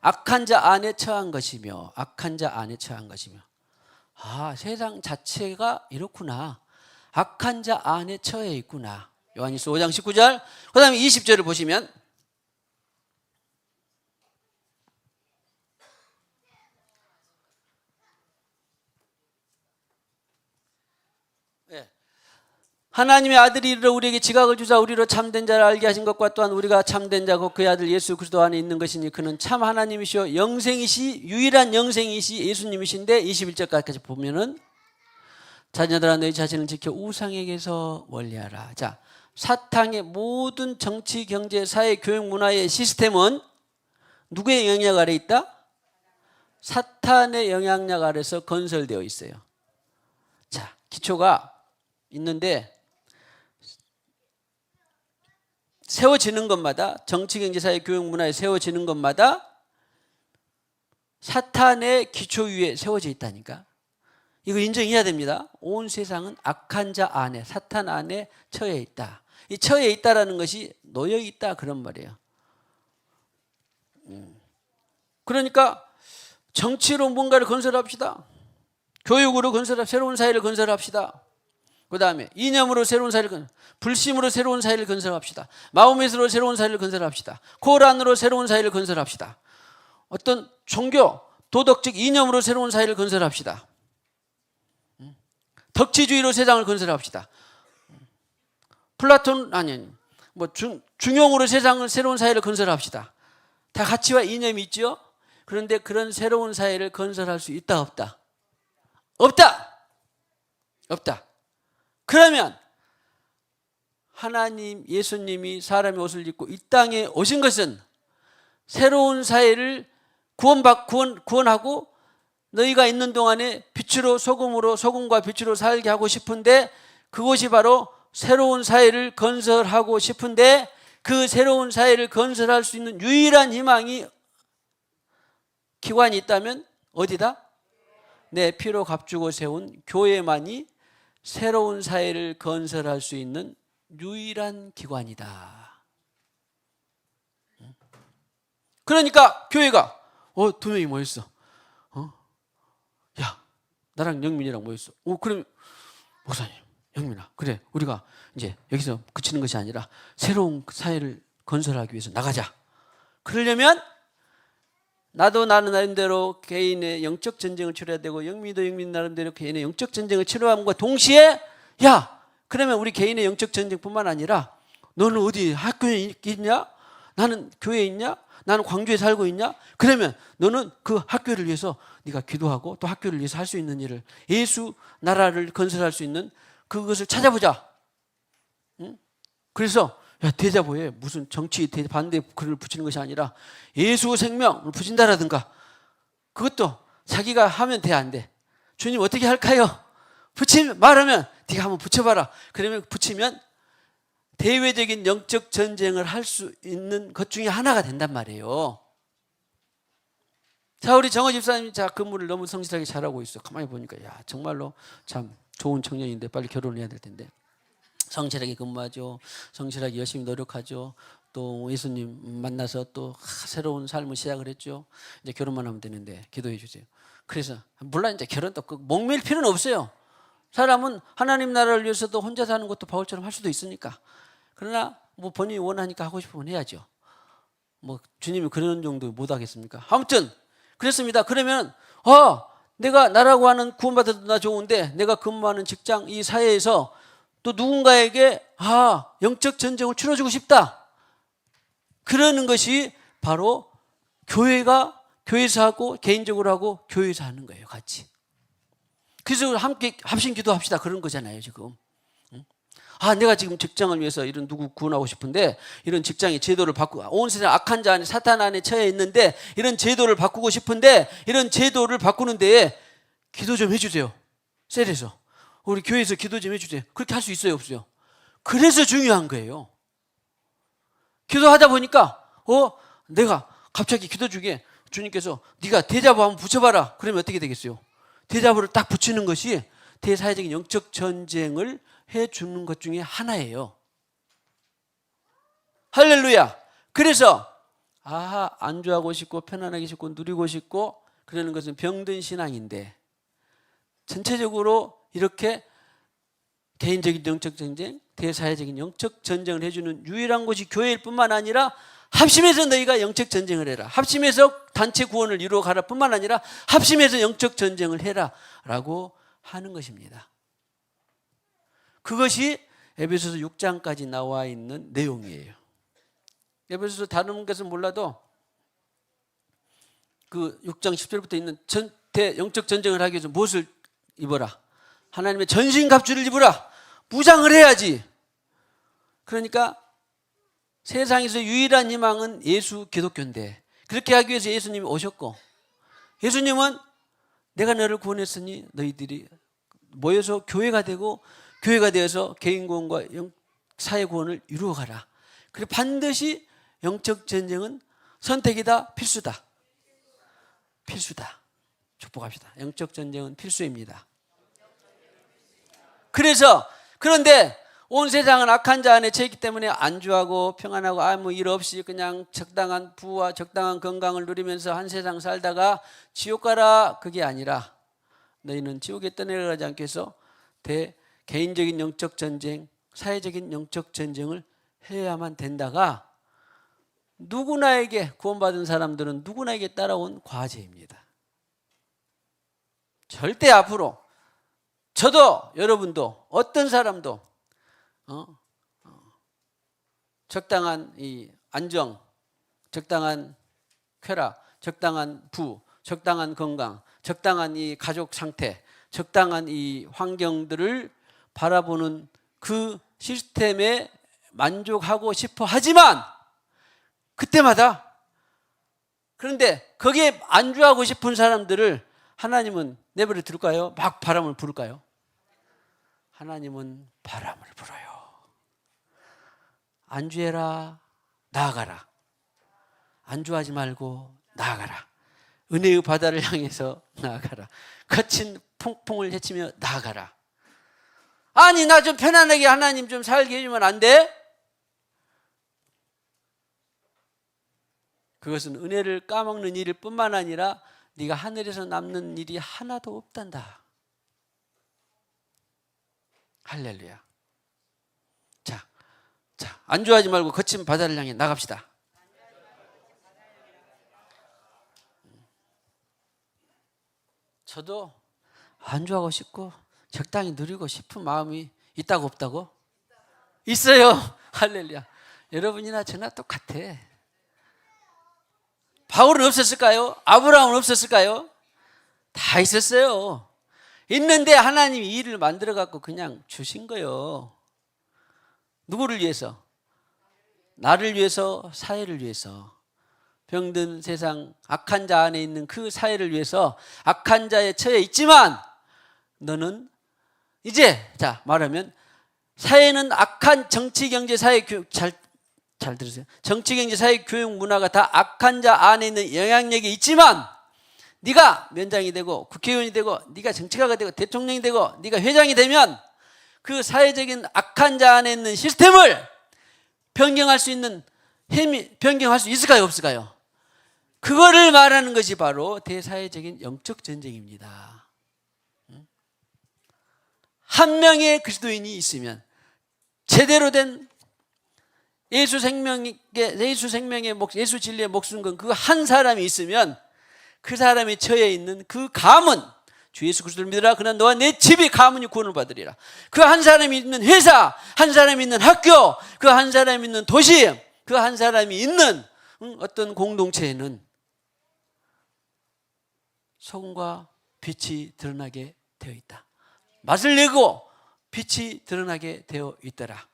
악한 자 안에 처한 것이며, 악한 자 안에 처한 것이며. 아, 세상 자체가 이렇구나. 악한 자 안에 처해 있구나. 요한일서 5장 19절. 그 다음에 20절을 보시면 하나님의 아들이 이르러 우리에게 지각을 주사 우리로 참된 자를 알게 하신 것과 또한 우리가 참된 자고 그의 아들 예수 그리스도 안에 있는 것이니 그는 참 하나님이시오 영생이시 유일한 영생이시 예수님이신데 21절까지 보면은 자녀들아 너희 자신을 지켜 우상에게서 멀리하라. 자, 사탕의 모든 정치, 경제, 사회, 교육, 문화의 시스템은 누구의 영향력 아래 있다? 사탄의 영향력 아래서 건설되어 있어요. 자, 기초가 있는데 세워지는 것마다, 정치, 경제, 사회, 교육, 문화에 세워지는 것마다 사탄의 기초 위에 세워져 있다니까. 이거 인정해야 됩니다. 온 세상은 악한 자 안에, 사탄 안에 처해 있다. 이 처해 있다라는 것이 놓여 있다 그런 말이에요. 그러니까 정치로 뭔가를 건설합시다. 교육으로 새로운 사회를 건설합시다. 그 다음에 이념으로 새로운 사회를 불심으로 새로운 사회를 건설합시다. 마음에서로 새로운 사회를 건설합시다. 코란으로 새로운 사회를 건설합시다. 어떤 종교, 도덕적 이념으로 새로운 사회를 건설합시다. 덕치주의로 세상을 건설합시다. 플라톤 중용으로 새로운 사회를 건설합시다. 다 가치와 이념이 있죠. 그런데 그런 새로운 사회를 건설할 수 있다 없다? 없다. 없다. 그러면 하나님, 예수님이 사람의 옷을 입고 이 땅에 오신 것은 새로운 사회를 구원하고 너희가 있는 동안에 빛으로 소금과 빛으로 살게 하고 싶은데, 그것이 바로 새로운 사회를 건설하고 싶은데, 그 새로운 사회를 건설할 수 있는 유일한 희망이, 기관이 있다면 어디다? 내 피로 값주고 세운 교회만이 새로운 사회를 건설할 수 있는 유일한 기관이다. 그러니까 교회가 두 명이 모였어. 야, 나랑 영민이랑 모였어. 그럼 목사님, 영민아, 그래, 우리가 이제 여기서 그치는 것이 아니라 새로운 사회를 건설하기 위해서 나가자. 그러려면 나는 나름대로 개인의 영적 전쟁을 치러야 되고, 영민도 영민 나름대로 개인의 영적 전쟁을 치러함과 동시에, 야, 그러면 우리 개인의 영적 전쟁뿐만 아니라 너는 어디 학교에 있냐? 나는 교회에 있냐? 나는 광주에 살고 있냐? 그러면 너는 그 학교를 위해서 네가 기도하고 또 학교를 위해서 할 수 있는 일을, 예수 나라를 건설할 수 있는 그것을 찾아보자. 응? 그래서 대자보에 무슨 정치 반대 글을 붙이는 것이 아니라 예수 생명을 붙인다라든가, 그것도 자기가 하면 돼, 안 돼? 주님 어떻게 할까요? 말하면 네가 한번 붙여봐라. 그러면 붙이면 대외적인 영적 전쟁을 할 수 있는 것 중에 하나가 된단 말이에요. 자, 우리 정호 집사님이 근무를 너무 성실하게 잘하고 있어. 가만히 보니까 야, 정말로 참 좋은 청년인데 빨리 결혼을 해야 될 텐데. 성실하게 근무하죠. 성실하게 열심히 노력하죠. 또 예수님 만나서 또 새로운 삶을 시작을 했죠. 이제 결혼만 하면 되는데 기도해 주세요. 그래서 물론 이제 결혼도 목매일 필요는 없어요. 사람은 하나님 나라를 위해서도 혼자 사는 것도 바울처럼 할 수도 있으니까. 그러나 본인이 원하니까 하고 싶으면 해야죠. 주님이 그런 정도 못 하겠습니까? 아무튼 그랬습니다. 그러면 내가 나라고 하는 구원받아도 나 좋은데, 내가 근무하는 직장, 이 사회에서 또 누군가에게 영적 전쟁을 치러주고 싶다. 그러는 것이 바로 교회에서 하고 개인적으로 하고 교회에서 하는 거예요, 같이. 그래서 함께 합심 기도합시다 그런 거잖아요, 지금. 내가 지금 직장을 위해서 이런 누구 구원하고 싶은데, 이런 직장의 제도를 바꾸고, 온 세상 악한 자 안에, 사탄 안에 처해 있는데 이런 제도를 바꾸고 싶은데, 이런 제도를 바꾸는 데에 기도 좀 해주세요. 셀에서 우리 교회에서 기도 좀 해주세요. 그렇게 할 수 있어요, 없어요? 그래서 중요한 거예요. 기도하다 보니까 내가 갑자기 기도 중에 주님께서 네가 대자보 한번 붙여봐라. 그러면 어떻게 되겠어요? 대자보를 딱 붙이는 것이 대사회적인 영적 전쟁을 해주는 것 중에 하나예요. 할렐루야. 그래서 안주하고 싶고 편안하게 싶고 누리고 싶고 그러는 것은 병든 신앙인데, 전체적으로 이렇게 개인적인 영적 전쟁, 대사회적인 영적 전쟁을 해주는 유일한 곳이 교회일 뿐만 아니라, 합심해서 너희가 영적 전쟁을 해라. 합심해서 단체 구원을 이루어 가라 뿐만 아니라 합심해서 영적 전쟁을 해라 라고 하는 것입니다. 그것이 에베소서 6장까지 나와 있는 내용이에요. 에베소서 다른 것은 몰라도 그 6장 10절부터 있는 영적 전쟁을 하기 위해서 무엇을 입어라? 하나님의 전신갑주를 입으라. 무장을 해야지. 그러니까 세상에서 유일한 희망은 예수 기독교인데, 그렇게 하기 위해서 예수님이 오셨고, 예수님은 내가 너를 구원했으니 너희들이 모여서 교회가 되고, 교회가 되어서 개인 구원과 사회 구원을 이루어가라. 그리고 반드시 영적 전쟁은 선택이다, 필수다. 필수다. 축복합시다. 영적 전쟁은 필수입니다. 그런데 온 세상은 악한 자 안에 처했기 때문에 안주하고 평안하고 아무 일 없이 그냥 적당한 부와 적당한 건강을 누리면서 한 세상 살다가 지옥 가라, 그게 아니라 너희는 지옥에 떠내려가지 않기 위해서 개인적인 영적 전쟁, 사회적인 영적 전쟁을 해야만 된다가 누구나에게, 구원받은 사람들은 누구나에게 따라온 과제입니다. 절대 앞으로 저도 여러분도 어떤 사람도 적당한 이 안정, 적당한 쾌락, 적당한 부, 적당한 건강, 적당한 이 가족 상태, 적당한 이 환경들을 바라보는 그 시스템에 만족하고 싶어 하지만 그때마다, 그런데 거기에 안주하고 싶은 사람들을 하나님은 내버려 둘까요? 막 바람을 부를까요? 하나님은 바람을 불어요. 안주해라, 나아가라. 안주하지 말고 나아가라. 은혜의 바다를 향해서 나아가라. 거친 폭풍을 헤치며 나아가라. 아니, 나 좀 편안하게 하나님 좀 살게 해주면 안 돼? 그것은 은혜를 까먹는 일일 뿐만 아니라 네가 하늘에서 남는 일이 하나도 없단다. 할렐루야. 자, 안주하지 말고 거친 바다를 향해 나갑시다. 저도 안주하고 싶고 적당히 누리고 싶은 마음이 있다고 없다고? 있어요. 할렐루야. 여러분이나 저나 똑같아. 바울은 없었을까요? 아브라함은 없었을까요? 다 있었어요. 있는데 하나님이 이 일을 만들어 갖고 그냥 주신 거예요. 누구를 위해서? 나를 위해서, 사회를 위해서. 병든 세상, 악한 자 안에 있는 그 사회를 위해서 악한 자에 처해 있지만 너는 이제, 말하면 사회는 악한 정치, 경제, 사회, 교육, 잘 들으세요. 정치, 경제, 사회, 교육, 문화가 다 악한 자 안에 있는 영향력이 있지만 네가 면장이 되고 국회의원이 되고 네가 정치가가 되고 대통령이 되고 네가 회장이 되면 그 사회적인 악한 자 안에 있는 시스템을 변경할 수 있는 힘이, 변경할 수 있을까요, 없을까요? 그거를 말하는 것이 바로 대사회적인 영적 전쟁입니다. 한 명의 그리스도인이 있으면, 제대로 된 예수 생명의 예수 진리의 목숨 건 그 한 사람이 있으면 그 사람이 처해 있는 그 가문, 주 예수 그리스도를 믿으라 그는 너와 내 집이 가문이 구원을 받으리라. 그 한 사람이 있는 회사, 한 사람이 있는 학교, 그 한 사람이 있는 도시, 그 한 사람이 있는 어떤 공동체에는 소금과 빛이 드러나게 되어 있다. 맛을 내고 빛이 드러나게 되어 있더라.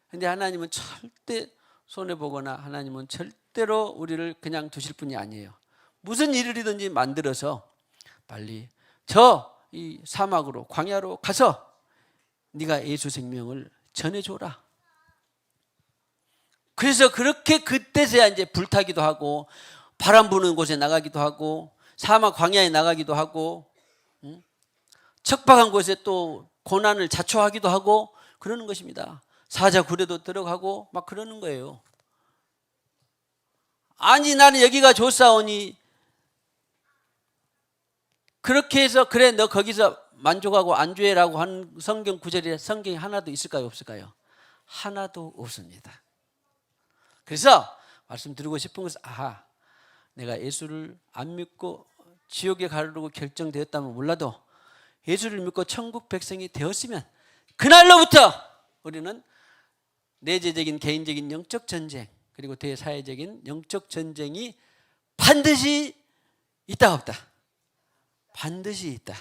근데 하나님은 절대 손해보거나 하나님은 절대로 우리를 그냥 두실 분이 아니에요. 무슨 일이든지 만들어서 빨리 이 사막으로, 광야로 가서 네가 예수 생명을 전해줘라. 그래서 그렇게 그때서야 이제 불타기도 하고 바람 부는 곳에 나가기도 하고 사막 광야에 나가기도 하고 척박한 곳에 또 고난을 자초하기도 하고 그러는 것입니다. 사자굴에도 들어가고 막 그러는 거예요. 아니, 나는 여기가 좋사오니 그렇게 해서 그래 너 거기서 만족하고 안주해라고 하는 성경 구절이 성경에 하나도 있을까요, 없을까요? 하나도 없습니다. 그래서 말씀드리고 싶은 것은, 내가 예수를 안 믿고 지옥에 가려고 결정되었다면 몰라도 예수를 믿고 천국 백성이 되었으면 그날로부터 우리는 내재적인 개인적인 영적 전쟁, 그리고 대사회적인 영적 전쟁이 반드시 있다 없다? 반드시 있다.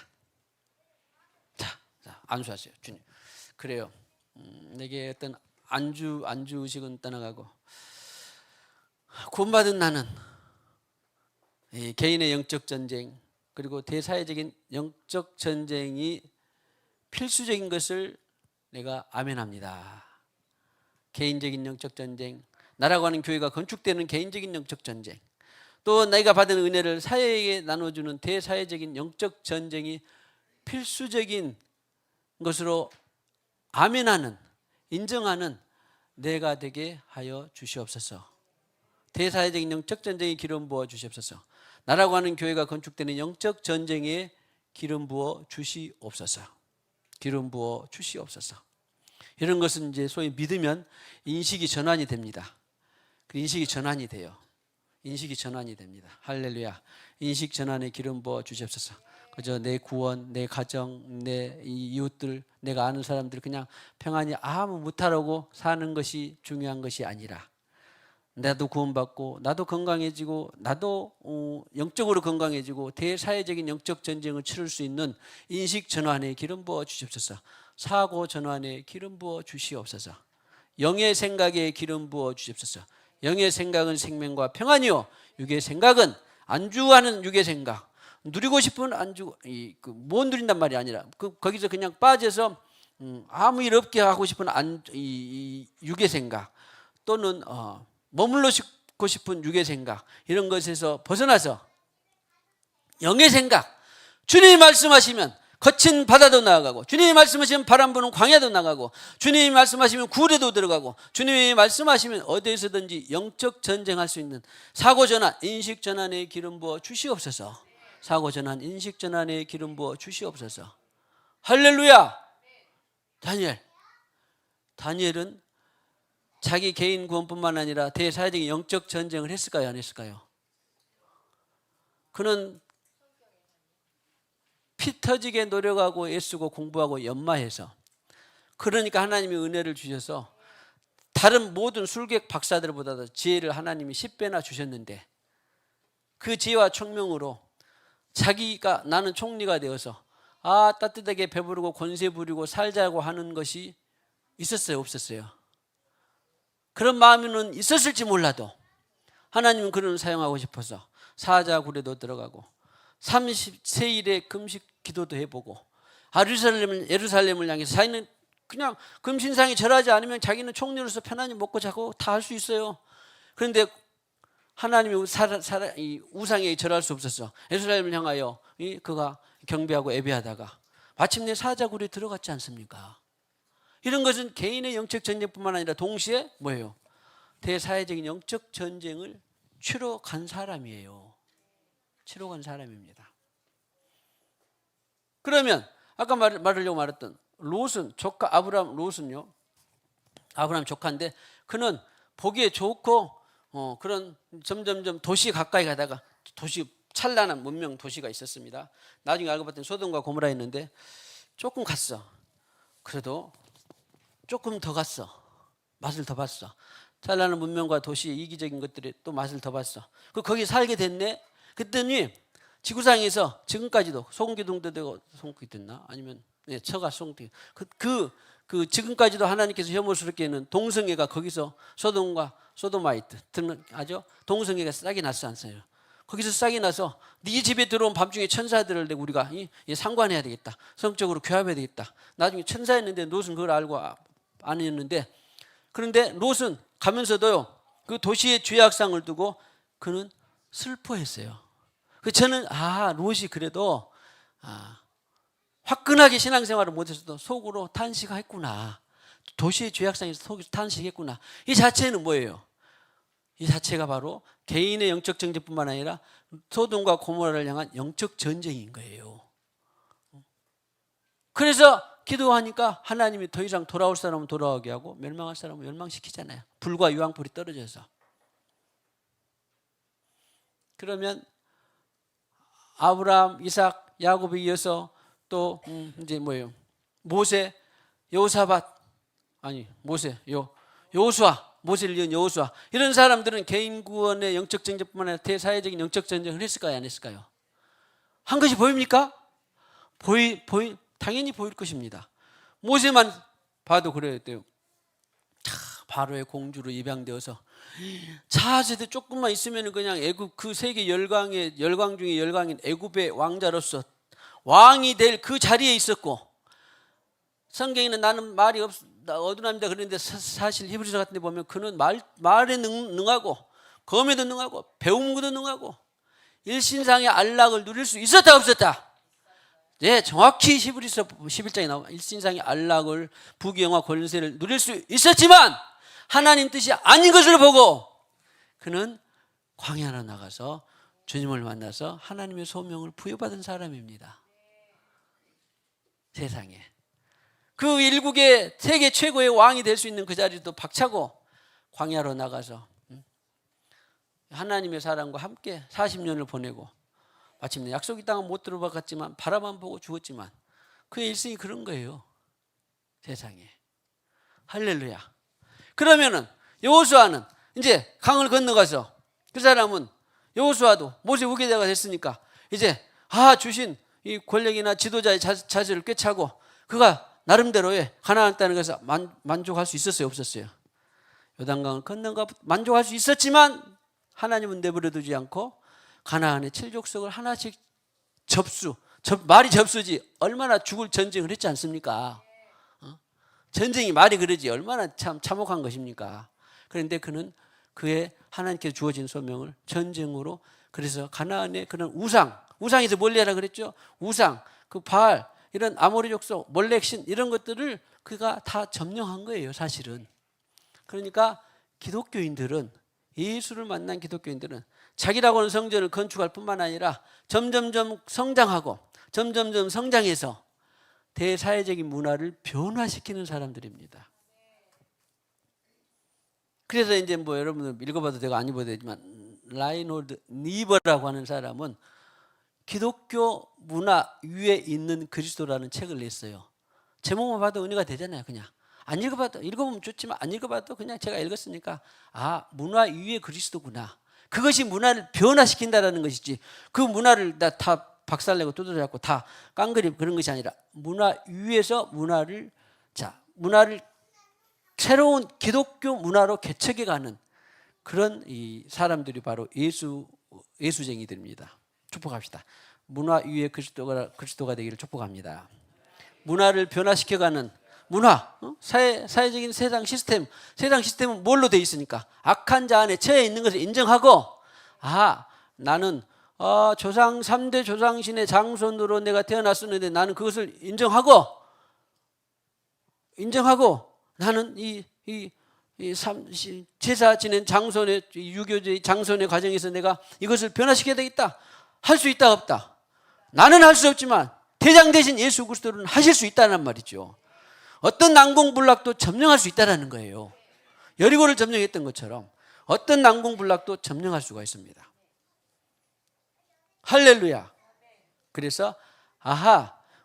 자, 안수하세요. 주님, 그래요. 내게 어떤 안주식은 떠나가고 구원받은 나는 이 개인의 영적 전쟁 그리고 대사회적인 영적 전쟁이 필수적인 것을 내가 아멘합니다. 개인적인 영적 전쟁, 나라고 하는 교회가 건축되는 개인적인 영적 전쟁, 또 내가 받은 은혜를 사회에게 나눠주는 대사회적인 영적 전쟁이 필수적인 것으로 아멘하는, 인정하는 내가 되게 하여 주시옵소서. 대사회적인 영적 전쟁에 기름 부어 주시옵소서. 나라고 하는 교회가 건축되는 영적 전쟁에 기름 부어 주시옵소서. 기름 부어 주시옵소서. 이런 것은 이제 소위 믿으면 인식이 전환이 됩니다. 그 인식이 전환이 돼요. 인식이 전환이 됩니다. 할렐루야. 인식 전환에 기름 부어 주시옵소서. 그저 내 구원, 내 가정, 내 이웃들, 내가 아는 사람들 그냥 평안히 아무 무탈하고 사는 것이 중요한 것이 아니라 나도 구원받고 나도 건강해지고 나도 영적으로 건강해지고 대사회적인 영적 전쟁을 치를 수 있는 인식 전환에 기름 부어 주시옵소서. 사고 전환에 기름 부어 주시옵소서. 영의 생각에 기름 부어 주시옵소서. 영의 생각은 생명과 평안이요 육의 생각은 안주하는 육의 생각, 누리고 싶은 안주, 못 누린단 말이 아니라 거기서 그냥 빠져서 아무 일 없게 하고 싶은 육의 생각 또는 머물러고 싶은 육의 생각, 이런 것에서 벗어나서 영의 생각, 주님이 말씀하시면 거친 바다도 나아가고, 주님이 말씀하시면 바람 부는 광야도 나가고, 주님이 말씀하시면 구레도 들어가고, 주님이 말씀하시면 어디에서든지 영적 전쟁할 수 있는 사고전환, 인식전환에 기름 부어 주시옵소서. 사고전환, 인식전환에 기름 부어 주시옵소서. 할렐루야. 다니엘은 자기 개인 구원뿐만 아니라 대사회적인 영적 전쟁을 했을까요? 안 했을까요? 그는 피 터지게 노력하고 애쓰고 공부하고 연마해서, 그러니까 하나님이 은혜를 주셔서 다른 모든 술객 박사들보다도 지혜를 하나님이 10배나 주셨는데, 그 지혜와 총명으로 자기가 나는 총리가 되어서 따뜻하게 배부르고 권세 부리고 살자고 하는 것이 있었어요? 없었어요? 그런 마음은 있었을지 몰라도 하나님은 그를 사용하고 싶어서 사자굴에도 들어가고 30세일의 금식 기도도 해보고, 예루살렘을 향해서 자기는 그냥 금신상이 절하지 않으면 자기는 총리로서 편안히 먹고 자고 다 할 수 있어요. 그런데 하나님이 이 우상에 절할 수 없었어. 예루살렘을 향하여 그가 경배하고 예배하다가 마침내 사자굴에 들어갔지 않습니까? 이런 것은 개인의 영적 전쟁뿐만 아니라 동시에 뭐예요? 대사회적인 영적 전쟁을 치러 간 사람이에요. 치러 간 사람입니다. 그러면 아까 말하려고 말했던 롯은, 조카 아브라함 롯은요, 아브라함 조카인데 그는 보기에 좋고 그런 점점점 도시 가까이 가다가, 도시 찬란한 문명 도시가 있었습니다. 나중에 알고 봤더니 소돔과 고모라였는데 조금 갔어. 그래도 조금 더 갔어. 맛을 더 봤어. 찬란한 문명과 도시의 이기적인 것들이 또 맛을 더 봤어. 거기 살게 됐네. 그랬더니 지구상에서 지금까지도 송기둥도 되고, 송기됐나? 아니면 처가 송기. 그 지금까지도 하나님께서 혐오스럽게 하는 동성애가 거기서 소도마이트 아죠? 동성애가 싹이 났어, 안 써요? 거기서 싹이 나서 네 집에 들어온 밤중에 천사들을 우리가 상관해야 되겠다. 성적으로 교합해야 되겠다. 나중에 천사였는데 롯은 그걸 알고 아니었는데, 그런데 롯은 가면서도요, 그 도시의 죄악상을 두고 그는 슬퍼했어요. 저는 롯이 그래도 화끈하게 신앙생활을 못했어도 속으로 탄식했구나. 도시의 죄악상에서 속에서 탄식했구나. 이 자체는 뭐예요? 이 자체가 바로 개인의 영적 전쟁뿐만 아니라 소돔과 고모라를 향한 영적 전쟁인 거예요. 그래서 기도하니까 하나님이 더 이상 돌아올 사람은 돌아오게 하고 멸망할 사람은 멸망시키잖아요. 불과 유황불이 떨어져서. 그러면 아브라함, 이삭, 야곱에 이어서 또 이제 뭐예요? 모세, 여호사밧, 여호수아, 모세를 이은 여호수아, 이런 사람들은 개인 구원의 영적 전쟁뿐만 아니라 대사회적인 영적 전쟁을 했을까요? 안 했을까요? 한 것이 보입니까? 당연히 보일 것입니다. 모세만 봐도 그래야 돼요. 바로의 공주로 입양되어서 차세대 조금만 있으면 그냥 애굽 그 세계 열강 중에 열강인 애굽의 왕자로서 왕이 될 그 자리에 있었고, 성경에는 나는 말이 어두납니다 그런데 사실 히브리서 같은 데 보면 그는 말에 능하고 검에도 능하고 배움도 능하고 일신상의 안락을 누릴 수 있었다 없었다? 네, 정확히 히브리서 11장에 나오면 일신상의 안락을 부귀영화 권세를 누릴 수 있었지만 하나님 뜻이 아닌 것을 보고 그는 광야로 나가서 주님을 만나서 하나님의 소명을 부여받은 사람입니다. 세상에 그 일국의 세계 최고의 왕이 될 수 있는 그 자리도 박차고 광야로 나가서 하나님의 사람과 함께 40년을 보내고 마침내 약속의 땅은 못 들어봤지만 바라만 보고 죽었지만 그의 일생이 그런 거예요. 세상에. 할렐루야. 그러면은 여호수아는 이제 강을 건너가서 그 사람은 여호수아도 모세 후계자가 됐으니까 이제 주신 이 권력이나 지도자의 자세를 꿰차고 그가 나름대로의 가나안 땅에 가서 만족할 수 있었어요 없었어요? 요단강을 건너가 만족할 수 있었지만 하나님은 내버려두지 않고 가나안의 7족속을 하나씩 말이 접수지 얼마나 죽을 전쟁을 했지 않습니까? 전쟁이 말이 그러지 얼마나 참 참혹한 것입니까? 그런데 그는 그의 하나님께 주어진 소명을 전쟁으로, 그래서 가나안의 그런 우상에서 멀리하라 그랬죠. 우상, 그 바알, 이런 아모리 족속, 몰렉신 이런 것들을 그가 다 점령한 거예요 사실은. 그러니까 기독교인들은, 예수를 만난 기독교인들은 자기라고 하는 성전을 건축할 뿐만 아니라 점점점 성장하고 점점점 성장해서 대사회적인 문화를 변화시키는 사람들입니다. 그래서 이제 뭐 여러분들 읽어봐도 되고 안 읽어도 되지만 라이놀드 니버라고 하는 사람은 기독교 문화 위에 있는 그리스도라는 책을 냈어요. 제목만 봐도 은혜가 되잖아요. 그냥 안 읽어보면 좋지만 안 읽어봐도 그냥 제가 읽었으니까 문화 위에 그리스도구나. 그것이 문화를 변화시킨다라는 것이지 그 문화를 다 박살내고 두드려잡고 다 깡그리 그런 것이 아니라 문화 위에서 문화를 새로운 기독교 문화로 개척해가는 그런 이 사람들이 바로 예수쟁이들입니다. 축복합시다. 문화 위에 그리스도가 되기를 축복합니다. 문화를 변화시켜가는 문화, 사회적인 세상 시스템은 뭘로 되어 있으니까 악한 자 안에 처해 있는 것을 인정하고 나는 조상 3대 조상신의 장손으로 내가 태어났었는데 나는 그것을 인정하고 나는 제사 지낸 장손의 유교의 장손의 과정에서 내가 이것을 변화시켜야 되겠다. 할 수 있다 없다? 나는 할 수 없지만 대장 대신 예수 그리스도는 하실 수 있다는 말이죠. 어떤 난공불락도 점령할 수 있다는 거예요. 여리고를 점령했던 것처럼 어떤 난공불락도 점령할 수가 있습니다. 할렐루야. 그래서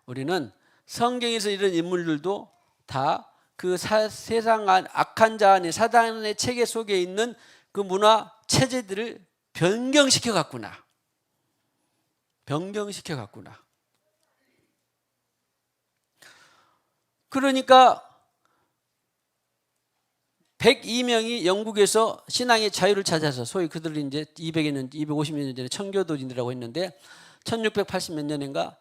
우리는 성경에서 이런 인물들도 다 그 세상 악한 자 안에 사단의 체계 속에 있는 그 문화 체제들을 변경시켜 갔구나. 그러니까 102명이 영국에서 신앙의 자유를 찾아서 소위 그들이 이제 250년 전에 청교도인이라고 했는데 1680몇 년인가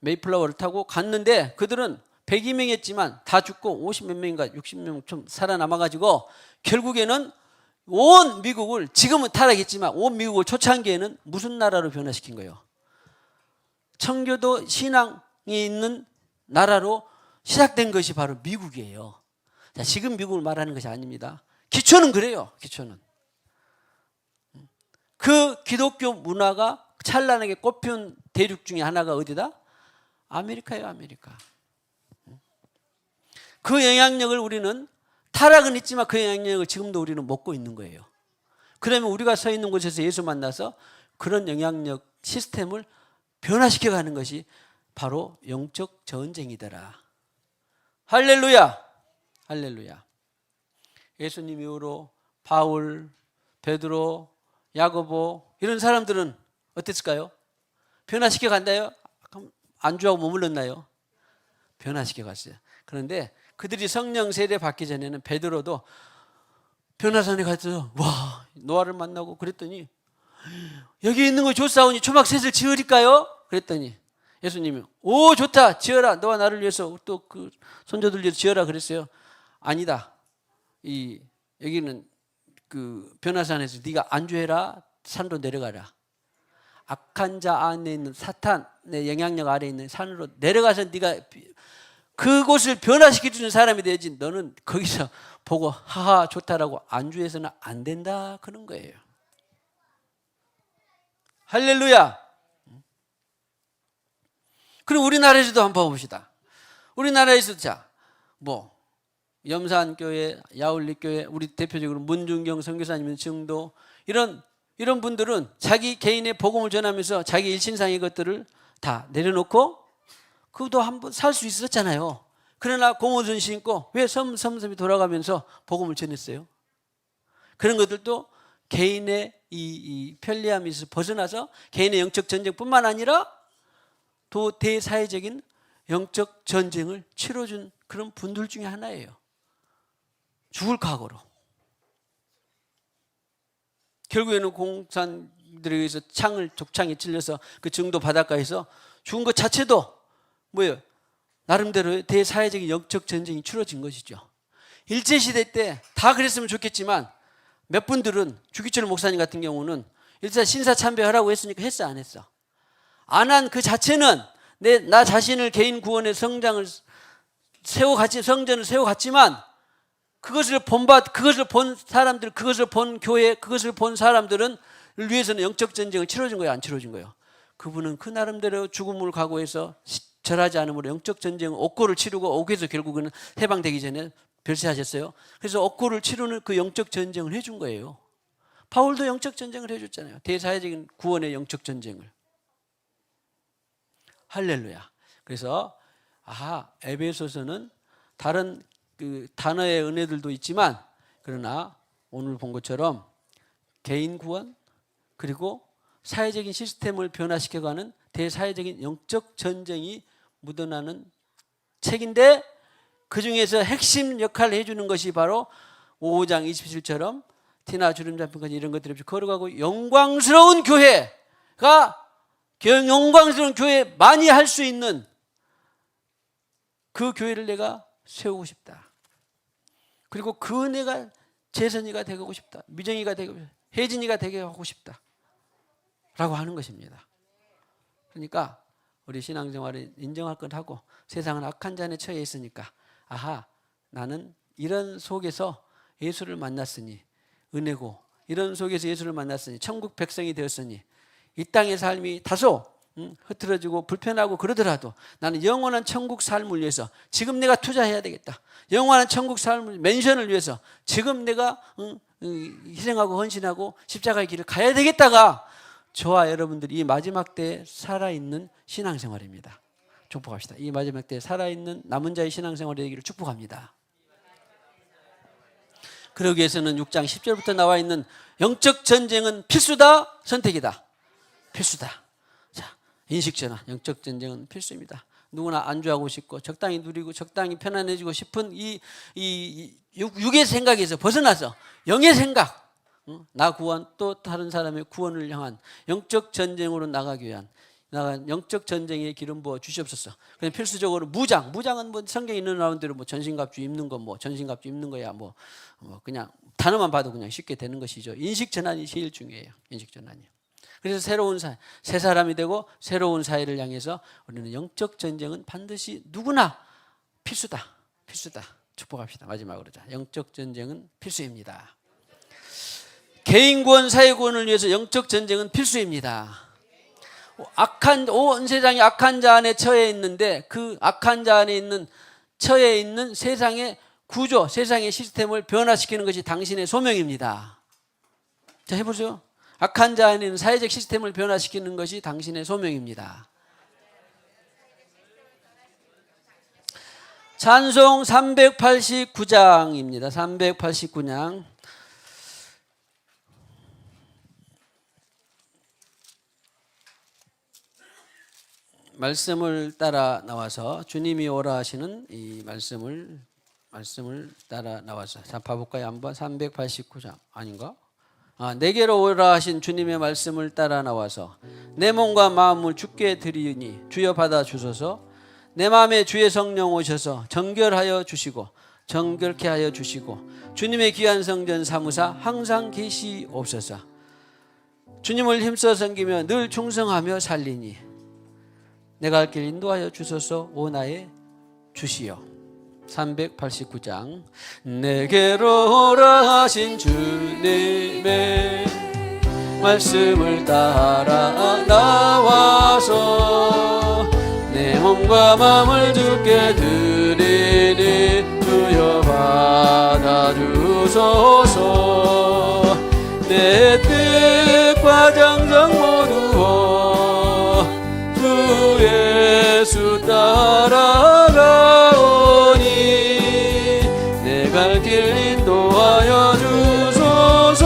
메이플라워를 타고 갔는데 그들은 102명이었지만 다 죽고 50몇 명인가 60명 좀 살아남아가지고 결국에는 온 미국을, 지금은 타락했지만 온 미국을 초창기에는 무슨 나라로 변화시킨 거예요? 청교도 신앙이 있는 나라로 시작된 것이 바로 미국이에요. 자, 지금 미국을 말하는 것이 아닙니다. 기초는 그래요. 기초는. 그 기독교 문화가 찬란하게 꽃피운 대륙 중에 하나가 어디다? 아메리카예요. 아메리카. 그 영향력을 우리는 타락은 있지만 그 영향력을 지금도 우리는 먹고 있는 거예요. 그러면 우리가 서 있는 곳에서 예수 만나서 그런 영향력 시스템을 변화시켜가는 것이 바로 영적 전쟁이더라. 할렐루야. 할렐루야. 예수님 이후로 바울, 베드로, 야고보 이런 사람들은 어땠을까요? 변화시켜 간다요? 그럼 안주하고 머물렀나요? 변화시켜 갔어요. 그런데 그들이 성령 세례 받기 전에는 베드로도 변화산에 가서 와 노아를 만나고 그랬더니 여기 있는 거 좋사오니 초막셋을 지으릴까요? 그랬더니 예수님이 오 좋다 지어라 너와 나를 위해서 또 그 손자들 위해서 지어라 그랬어요. 아니다. 여기는 그 변화산에서 네가 안주해라 산으로 내려가라. 악한 자 안에 있는 사탄의 영향력 아래 있는 산으로 내려가서 네가 그곳을 변화시켜주는 사람이 되지 너는 거기서 보고 하하 좋다라고 안주해서는 안 된다 그런 거예요. 할렐루야. 그럼 우리나라에서도 한번 봐봅시다. 우리나라에서 염산교회, 야울리교회, 우리 대표적으로 문중경 선교사님 증도 이런 분들은 자기 개인의 복음을 전하면서 자기 일신상의 것들을 다 내려놓고 그것도 한번 살 수 있었잖아요. 그러나 고무신 신고 왜 섬섬이 돌아가면서 복음을 전했어요? 그런 것들도 개인의 이 편리함에서 벗어나서 개인의 영적 전쟁뿐만 아니라 또 대사회적인 영적 전쟁을 치러준 그런 분들 중에 하나예요. 죽을 각오로. 결국에는 공산들에 의해서 족창에 찔려서 그 증도 바닷가에서 죽은 것 자체도 뭐예요? 나름대로 대사회적인 영적 전쟁이 치러진 것이죠. 일제시대 때 다 그랬으면 좋겠지만 몇 분들은 주기철 목사님 같은 경우는 일단 신사참배하라고 했으니까 했어 안 했어? 안 한 그 자체는 나 자신을 개인 구원의 성전을 세워갔지만 그것을 본 사람들, 그것을 본 교회, 그것을 본 사람들은 위해서는 영적 전쟁을 치러준 거예요, 안 치러준 거예요? 그분은 그 나름대로 죽음을 각오해서 절하지 않으므로 영적 전쟁 옥고를 치르고 옥에서 결국은 해방되기 전에 별세하셨어요. 그래서 옥고를 치르는 그 영적 전쟁을 해준 거예요. 바울도 영적 전쟁을 해줬잖아요. 대사회적인 구원의 영적 전쟁을. 할렐루야. 그래서 에베소서는 다른 그 단어의 은혜들도 있지만 그러나 오늘 본 것처럼 개인 구원 그리고 사회적인 시스템을 변화시켜가는 대사회적인 영적 전쟁이 묻어나는 책인데 그중에서 핵심 역할을 해주는 것이 바로 5장 27절처럼 티나 주름 잡힌 것 이런 것들이 없이 걸어가고 영광스러운 교회가 영광스러운 교회 많이 할 수 있는 그 교회를 내가 세우고 싶다. 그리고 그 은혜가 재선이가 되고 싶다. 미정이가 되고 싶다. 혜진이가 되게 하고 싶다. 라고 하는 것입니다. 그러니까 우리 신앙생활을 인정할 건 하고 세상은 악한 잔에 처해 있으니까 나는 이런 속에서 예수를 만났으니 은혜고 이런 속에서 예수를 만났으니 천국 백성이 되었으니 이 땅의 삶이 다소 흐트러지고 불편하고 그러더라도 나는 영원한 천국 삶을 위해서 지금 내가 투자해야 되겠다. 영원한 천국 삶을 맨션을 위해서 지금 내가 희생하고 헌신하고 십자가의 길을 가야 되겠다가 저와 여러분들이 이 마지막 때에 살아있는 신앙생활입니다. 축복합시다. 이 마지막 때에 살아있는 남은 자의 신앙생활이 되기를 축복합니다. 그러기 위해서는 6장 10절부터 나와 있는 영적 전쟁은 필수다, 선택이다. 필수다. 자, 인식전환, 영적 전쟁은 필수입니다. 누구나 안주하고 싶고 적당히 누리고 적당히 편안해지고 싶은 이 육의 생각에서 벗어나서 영의 생각, 나 구원 또 다른 사람의 구원을 향한 영적 전쟁으로 나가기 위한 영적 전쟁의 기름 부어 주시옵소서. 그냥 필수적으로 무장은 뭐 성경에 있는 나온대로 뭐 전신갑주 입는 거 뭐 전신갑주 입는 거야 뭐 그냥 단어만 봐도 그냥 쉽게 되는 것이죠. 인식 전환이 제일 중요해요. 인식 전환이. 그래서 새로운 새 사람이 되고 새로운 사회를 향해서 우리는 영적 전쟁은 반드시 누구나 필수다. 축복합시다. 마지막으로 영적 전쟁은 필수입니다. 개인 구원, 사회 구원을 위해서 영적 전쟁은 필수입니다. 온 세상이 악한 자 안에 처해 있는데 그 악한 자 안에 처해 있는 세상의 구조, 세상의 시스템을 변화시키는 것이 당신의 소명입니다. 자, 해보세요. 악한 자 안에 있는 사회적 시스템을 변화시키는 것이 당신의 소명입니다. 찬송 389장입니다. 389장. 말씀을 따라 나와서 주님이 오라 하시는 이 말씀을 말씀을 따라 나와서 자 봐볼까요? 한번 389장 아닌가? 내게로 오라 하신 주님의 말씀을 따라 나와서 내 몸과 마음을 주께 드리니 주여 받아 주소서. 내 마음에 주의 성령 오셔서 정결하여 주시고 정결케 하여 주시고 주님의 귀한 성전 사무사 항상 계시옵소서. 주님을 힘써 섬기며 늘 충성하며 살리니 내가 갈 길 인도하여 주소서. 오 나의 주시여. 389장 내게로 오라 하신 주님의 말씀을 따라 나와서 내 몸과 마음을 주께 드리니 주여 받아주소서. 내 뜻과 정성 모두 주 예수 따라가오니 내 갈 길 인도하여 주소서.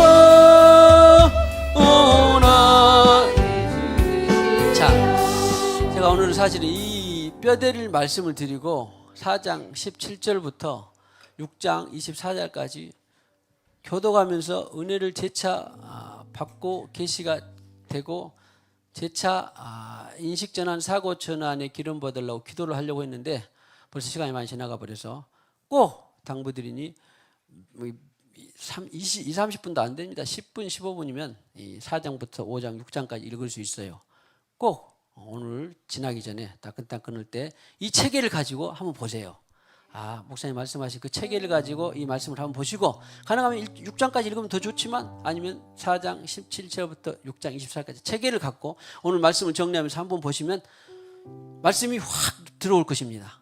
오나 자, 제가 오늘 사실은 이 뼈대릴 말씀을 드리고 4장 17절부터 6장 24절까지 교도가면서 은혜를 재차 받고 계시가 되고 재차 인식전환 사고전환에 기름 받으려고 기도를 하려고 했는데 벌써 시간이 많이 지나가 버려서 꼭 당부드리니 30분도 안 됩니다. 10분 15분이면 이 4장부터 5장 6장까지 읽을 수 있어요. 꼭 오늘 지나기 전에 따끈따끈 끊을 때 이 체계를 가지고 한번 보세요. 목사님 말씀하신 그 체계를 가지고 이 말씀을 한번 보시고 가능하면 6장까지 읽으면 더 좋지만 아니면 4장 17절부터 6장 24절까지 체계를 갖고 오늘 말씀을 정리하면서 한번 보시면 말씀이 확 들어올 것입니다.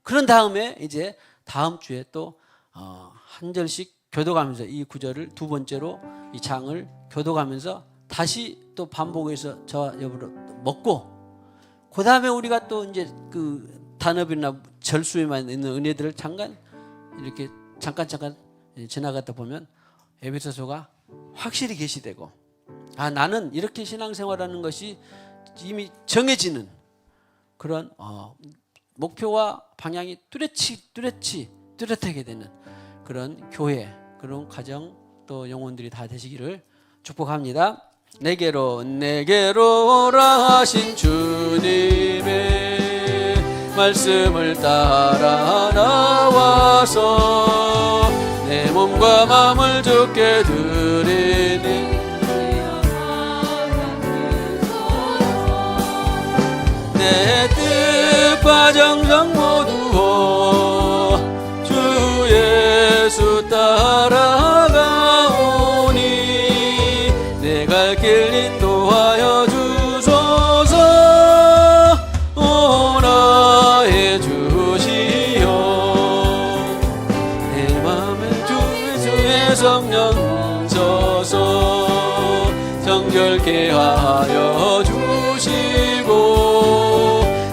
그런 다음에 이제 다음 주에 또 한 절씩 교도가면서 이 구절을 두 번째로 이 장을 교도가면서 다시 또 반복해서 저와 여러분 먹고 그 다음에 우리가 또 이제 그 단업이나 절수에만 있는 은혜들을 잠깐 지나갔다 보면 에베소서가 확실히 계시되고 나는 이렇게 신앙생활하는 것이 이미 정해지는 그런 목표와 방향이 뚜렷하게 되는 그런 교회, 그런 가정 또 영혼들이 다 되시기를 축복합니다. 내게로 오라 하신 주님의 말씀을 따라 나와서 내 몸과 마음을 주께 드리니 내 뜻과 정성 모두 주 예수 따라가오니 내 갈 길 인도하여 주소서. 오 나의 주시여 내 맘에 주의 성령 오셔서 정결케 하여 주시고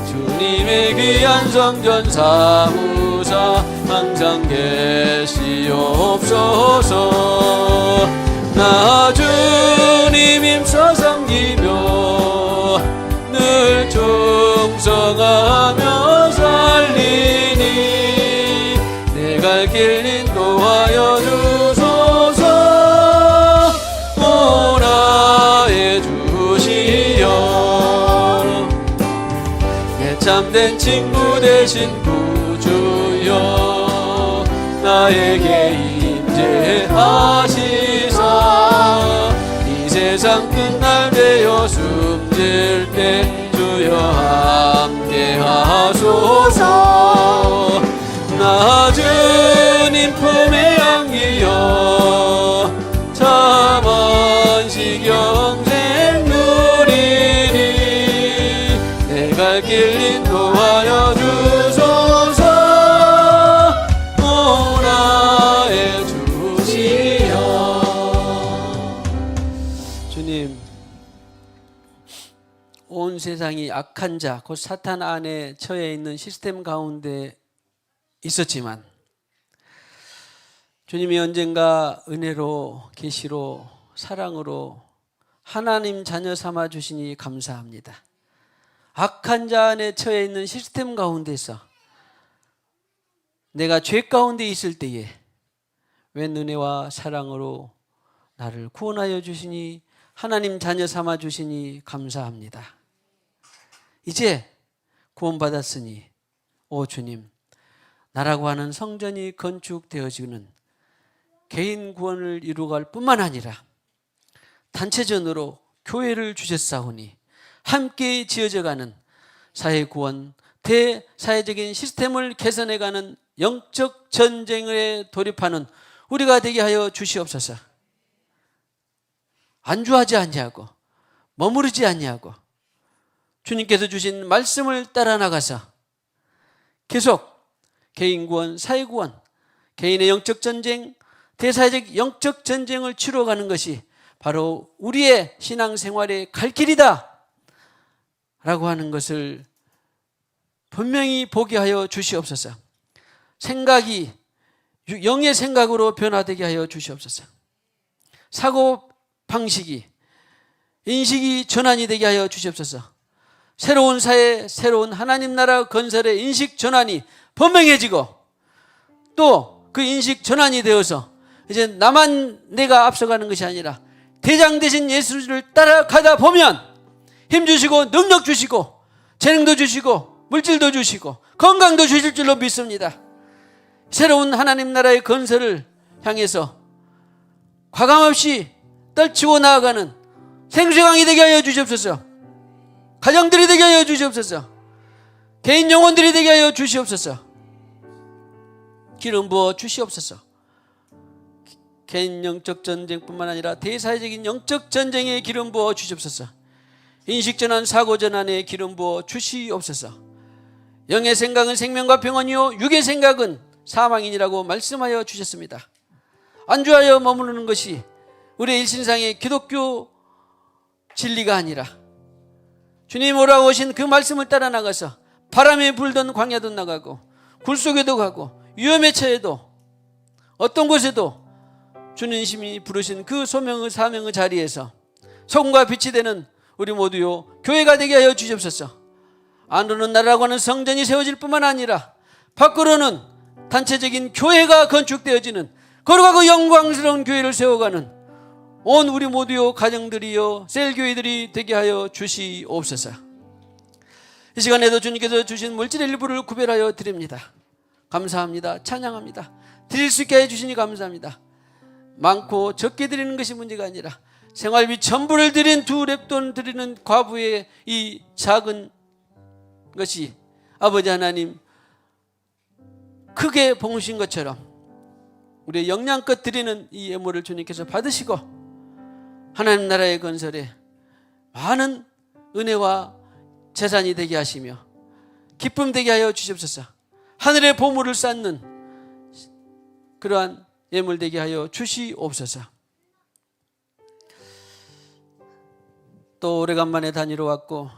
주님의 귀한 성전 사무사 항상 계시옵소서. 나 주님 힘써 섬기며 늘 충성하며 살리니 내 갈 길 인도하여 주소서. 오 나의 주시여 내 참된 친구 되신 구주여 나에게 임재하시사 이 세상 끝날 되어 숨질 때 주여 함께 하소서. 나 주님 품에 안기어 참 안식 영생 누리니 내 갈 길 인도하여 주소서. 오 나의 주시여. 주님, 온 세상이 악한 자, 곧 사탄 안에 처해 있는 시스템 가운데 있었지만 주님이 언젠가 은혜로 계시로 사랑으로 하나님 자녀 삼아 주시니 감사합니다. 악한 자 안에 처해 있는 시스템 가운데서 내가 죄 가운데 있을 때에 웬 은혜와 사랑으로 나를 구원하여 주시니 하나님 자녀 삼아 주시니 감사합니다. 이제 구원받았으니 오 주님, 나라고 하는 성전이 건축되어지는 개인 구원을 이루어갈 뿐만 아니라 단체전으로 교회를 주셨사오니 함께 지어져가는 사회구원, 대사회적인 시스템을 개선해가는 영적 전쟁에 돌입하는 우리가 되게 하여 주시옵소서. 안주하지 아니하고 머무르지 아니하고 주님께서 주신 말씀을 따라 나가서 계속 개인 구원, 사회 구원, 개인의 영적 전쟁, 대사회적 영적 전쟁을 치러가는 것이 바로 우리의 신앙생활의 갈 길이다 라고 하는 것을 분명히 보게 하여 주시옵소서. 생각이 영의 생각으로 변화되게 하여 주시옵소서. 사고 방식이, 인식이 전환이 되게 하여 주시옵소서. 새로운 사회, 새로운 하나님 나라 건설의 인식 전환이 분명해지고 또 그 인식 전환이 되어서 이제 나만 내가 앞서가는 것이 아니라 대장 되신 예수를 따라가다 보면 힘 주시고 능력 주시고 재능도 주시고 물질도 주시고 건강도 주실 줄로 믿습니다. 새로운 하나님 나라의 건설을 향해서 과감없이 떨치고 나아가는 생수강이 되게 하여 주시옵소서. 가정들이 되게 하여 주시옵소서. 개인 영혼들이 되게 하여 주시옵소서. 기름 부어 주시옵소서. 개인 영적 전쟁뿐만 아니라 대사회적인 영적 전쟁에 기름 부어 주시옵소서. 인식전환, 사고전환에 기름 부어 주시옵소서. 영의 생각은 생명과 평안이요 육의 생각은 사망이니라고 말씀하여 주셨습니다. 안주하여 머무르는 것이 우리의 일신상의 기독교 진리가 아니라 주님 오라고 오신 그 말씀을 따라 나가서 바람이 불던 광야도 나가고 굴 속에도 가고 위험에 처해도 어떤 곳에도 주님심이 부르신 그 소명의 사명의 자리에서 소금과 빛이 되는 우리 모두요 교회가 되게 하여 주시옵소서. 안으로는 나라고 하는 성전이 세워질 뿐만 아니라 밖으로는 단체적인 교회가 건축되어지는 거룩하고 영광스러운 교회를 세워가는 온 우리 모두요 가정들이요 셀교회들이 되게 하여 주시옵소서. 이 시간에도 주님께서 주신 물질의 일부를 구별하여 드립니다. 감사합니다. 찬양합니다. 드릴 수 있게 해주시니 감사합니다. 많고 적게 드리는 것이 문제가 아니라 생활비 전부를 드린 두 랩돈 드리는 과부의 이 작은 것이 아버지 하나님 크게 봉으신 것처럼 우리의 영양껏 드리는 이 예물을 주님께서 받으시고 하나님 나라의 건설에 많은 은혜와 재산이 되게 하시며 기쁨 되게 하여 주시옵소서. 하늘의 보물을 쌓는 그러한 예물 되게 하여 주시옵소서. 또 오래간만에 다니러 왔고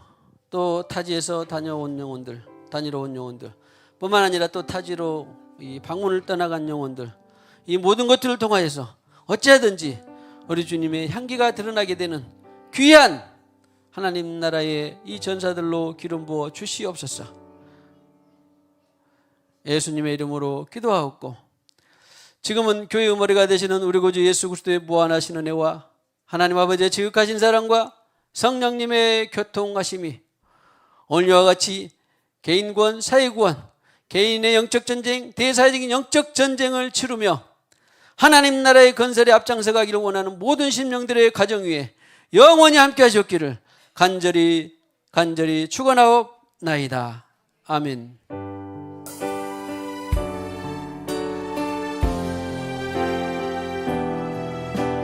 또 타지에서 다녀온 영혼들, 다니러 온 영혼들 뿐만 아니라 또 타지로 이 방문을 떠나간 영혼들, 이 모든 것들을 통하여서 어찌하든지 우리 주님의 향기가 드러나게 되는 귀한 하나님 나라의 이 전사들로 기름 부어 주시옵소서. 예수님의 이름으로 기도하옵고 지금은 교회의 머리가 되시는 우리 구주 예수 그리스도의 무한하신 은혜와 하나님 아버지의 지극하신 사랑과 성령님의 교통하심이 오늘과 같이 개인구원, 사회구원, 개인의 영적 전쟁, 대사회적인 영적 전쟁을 치르며 하나님 나라의 건설에 앞장서 가기를 원하는 모든 심령들의 가정 위에 영원히 함께 하셨기를 간절히 축원하옵나이다. 아멘.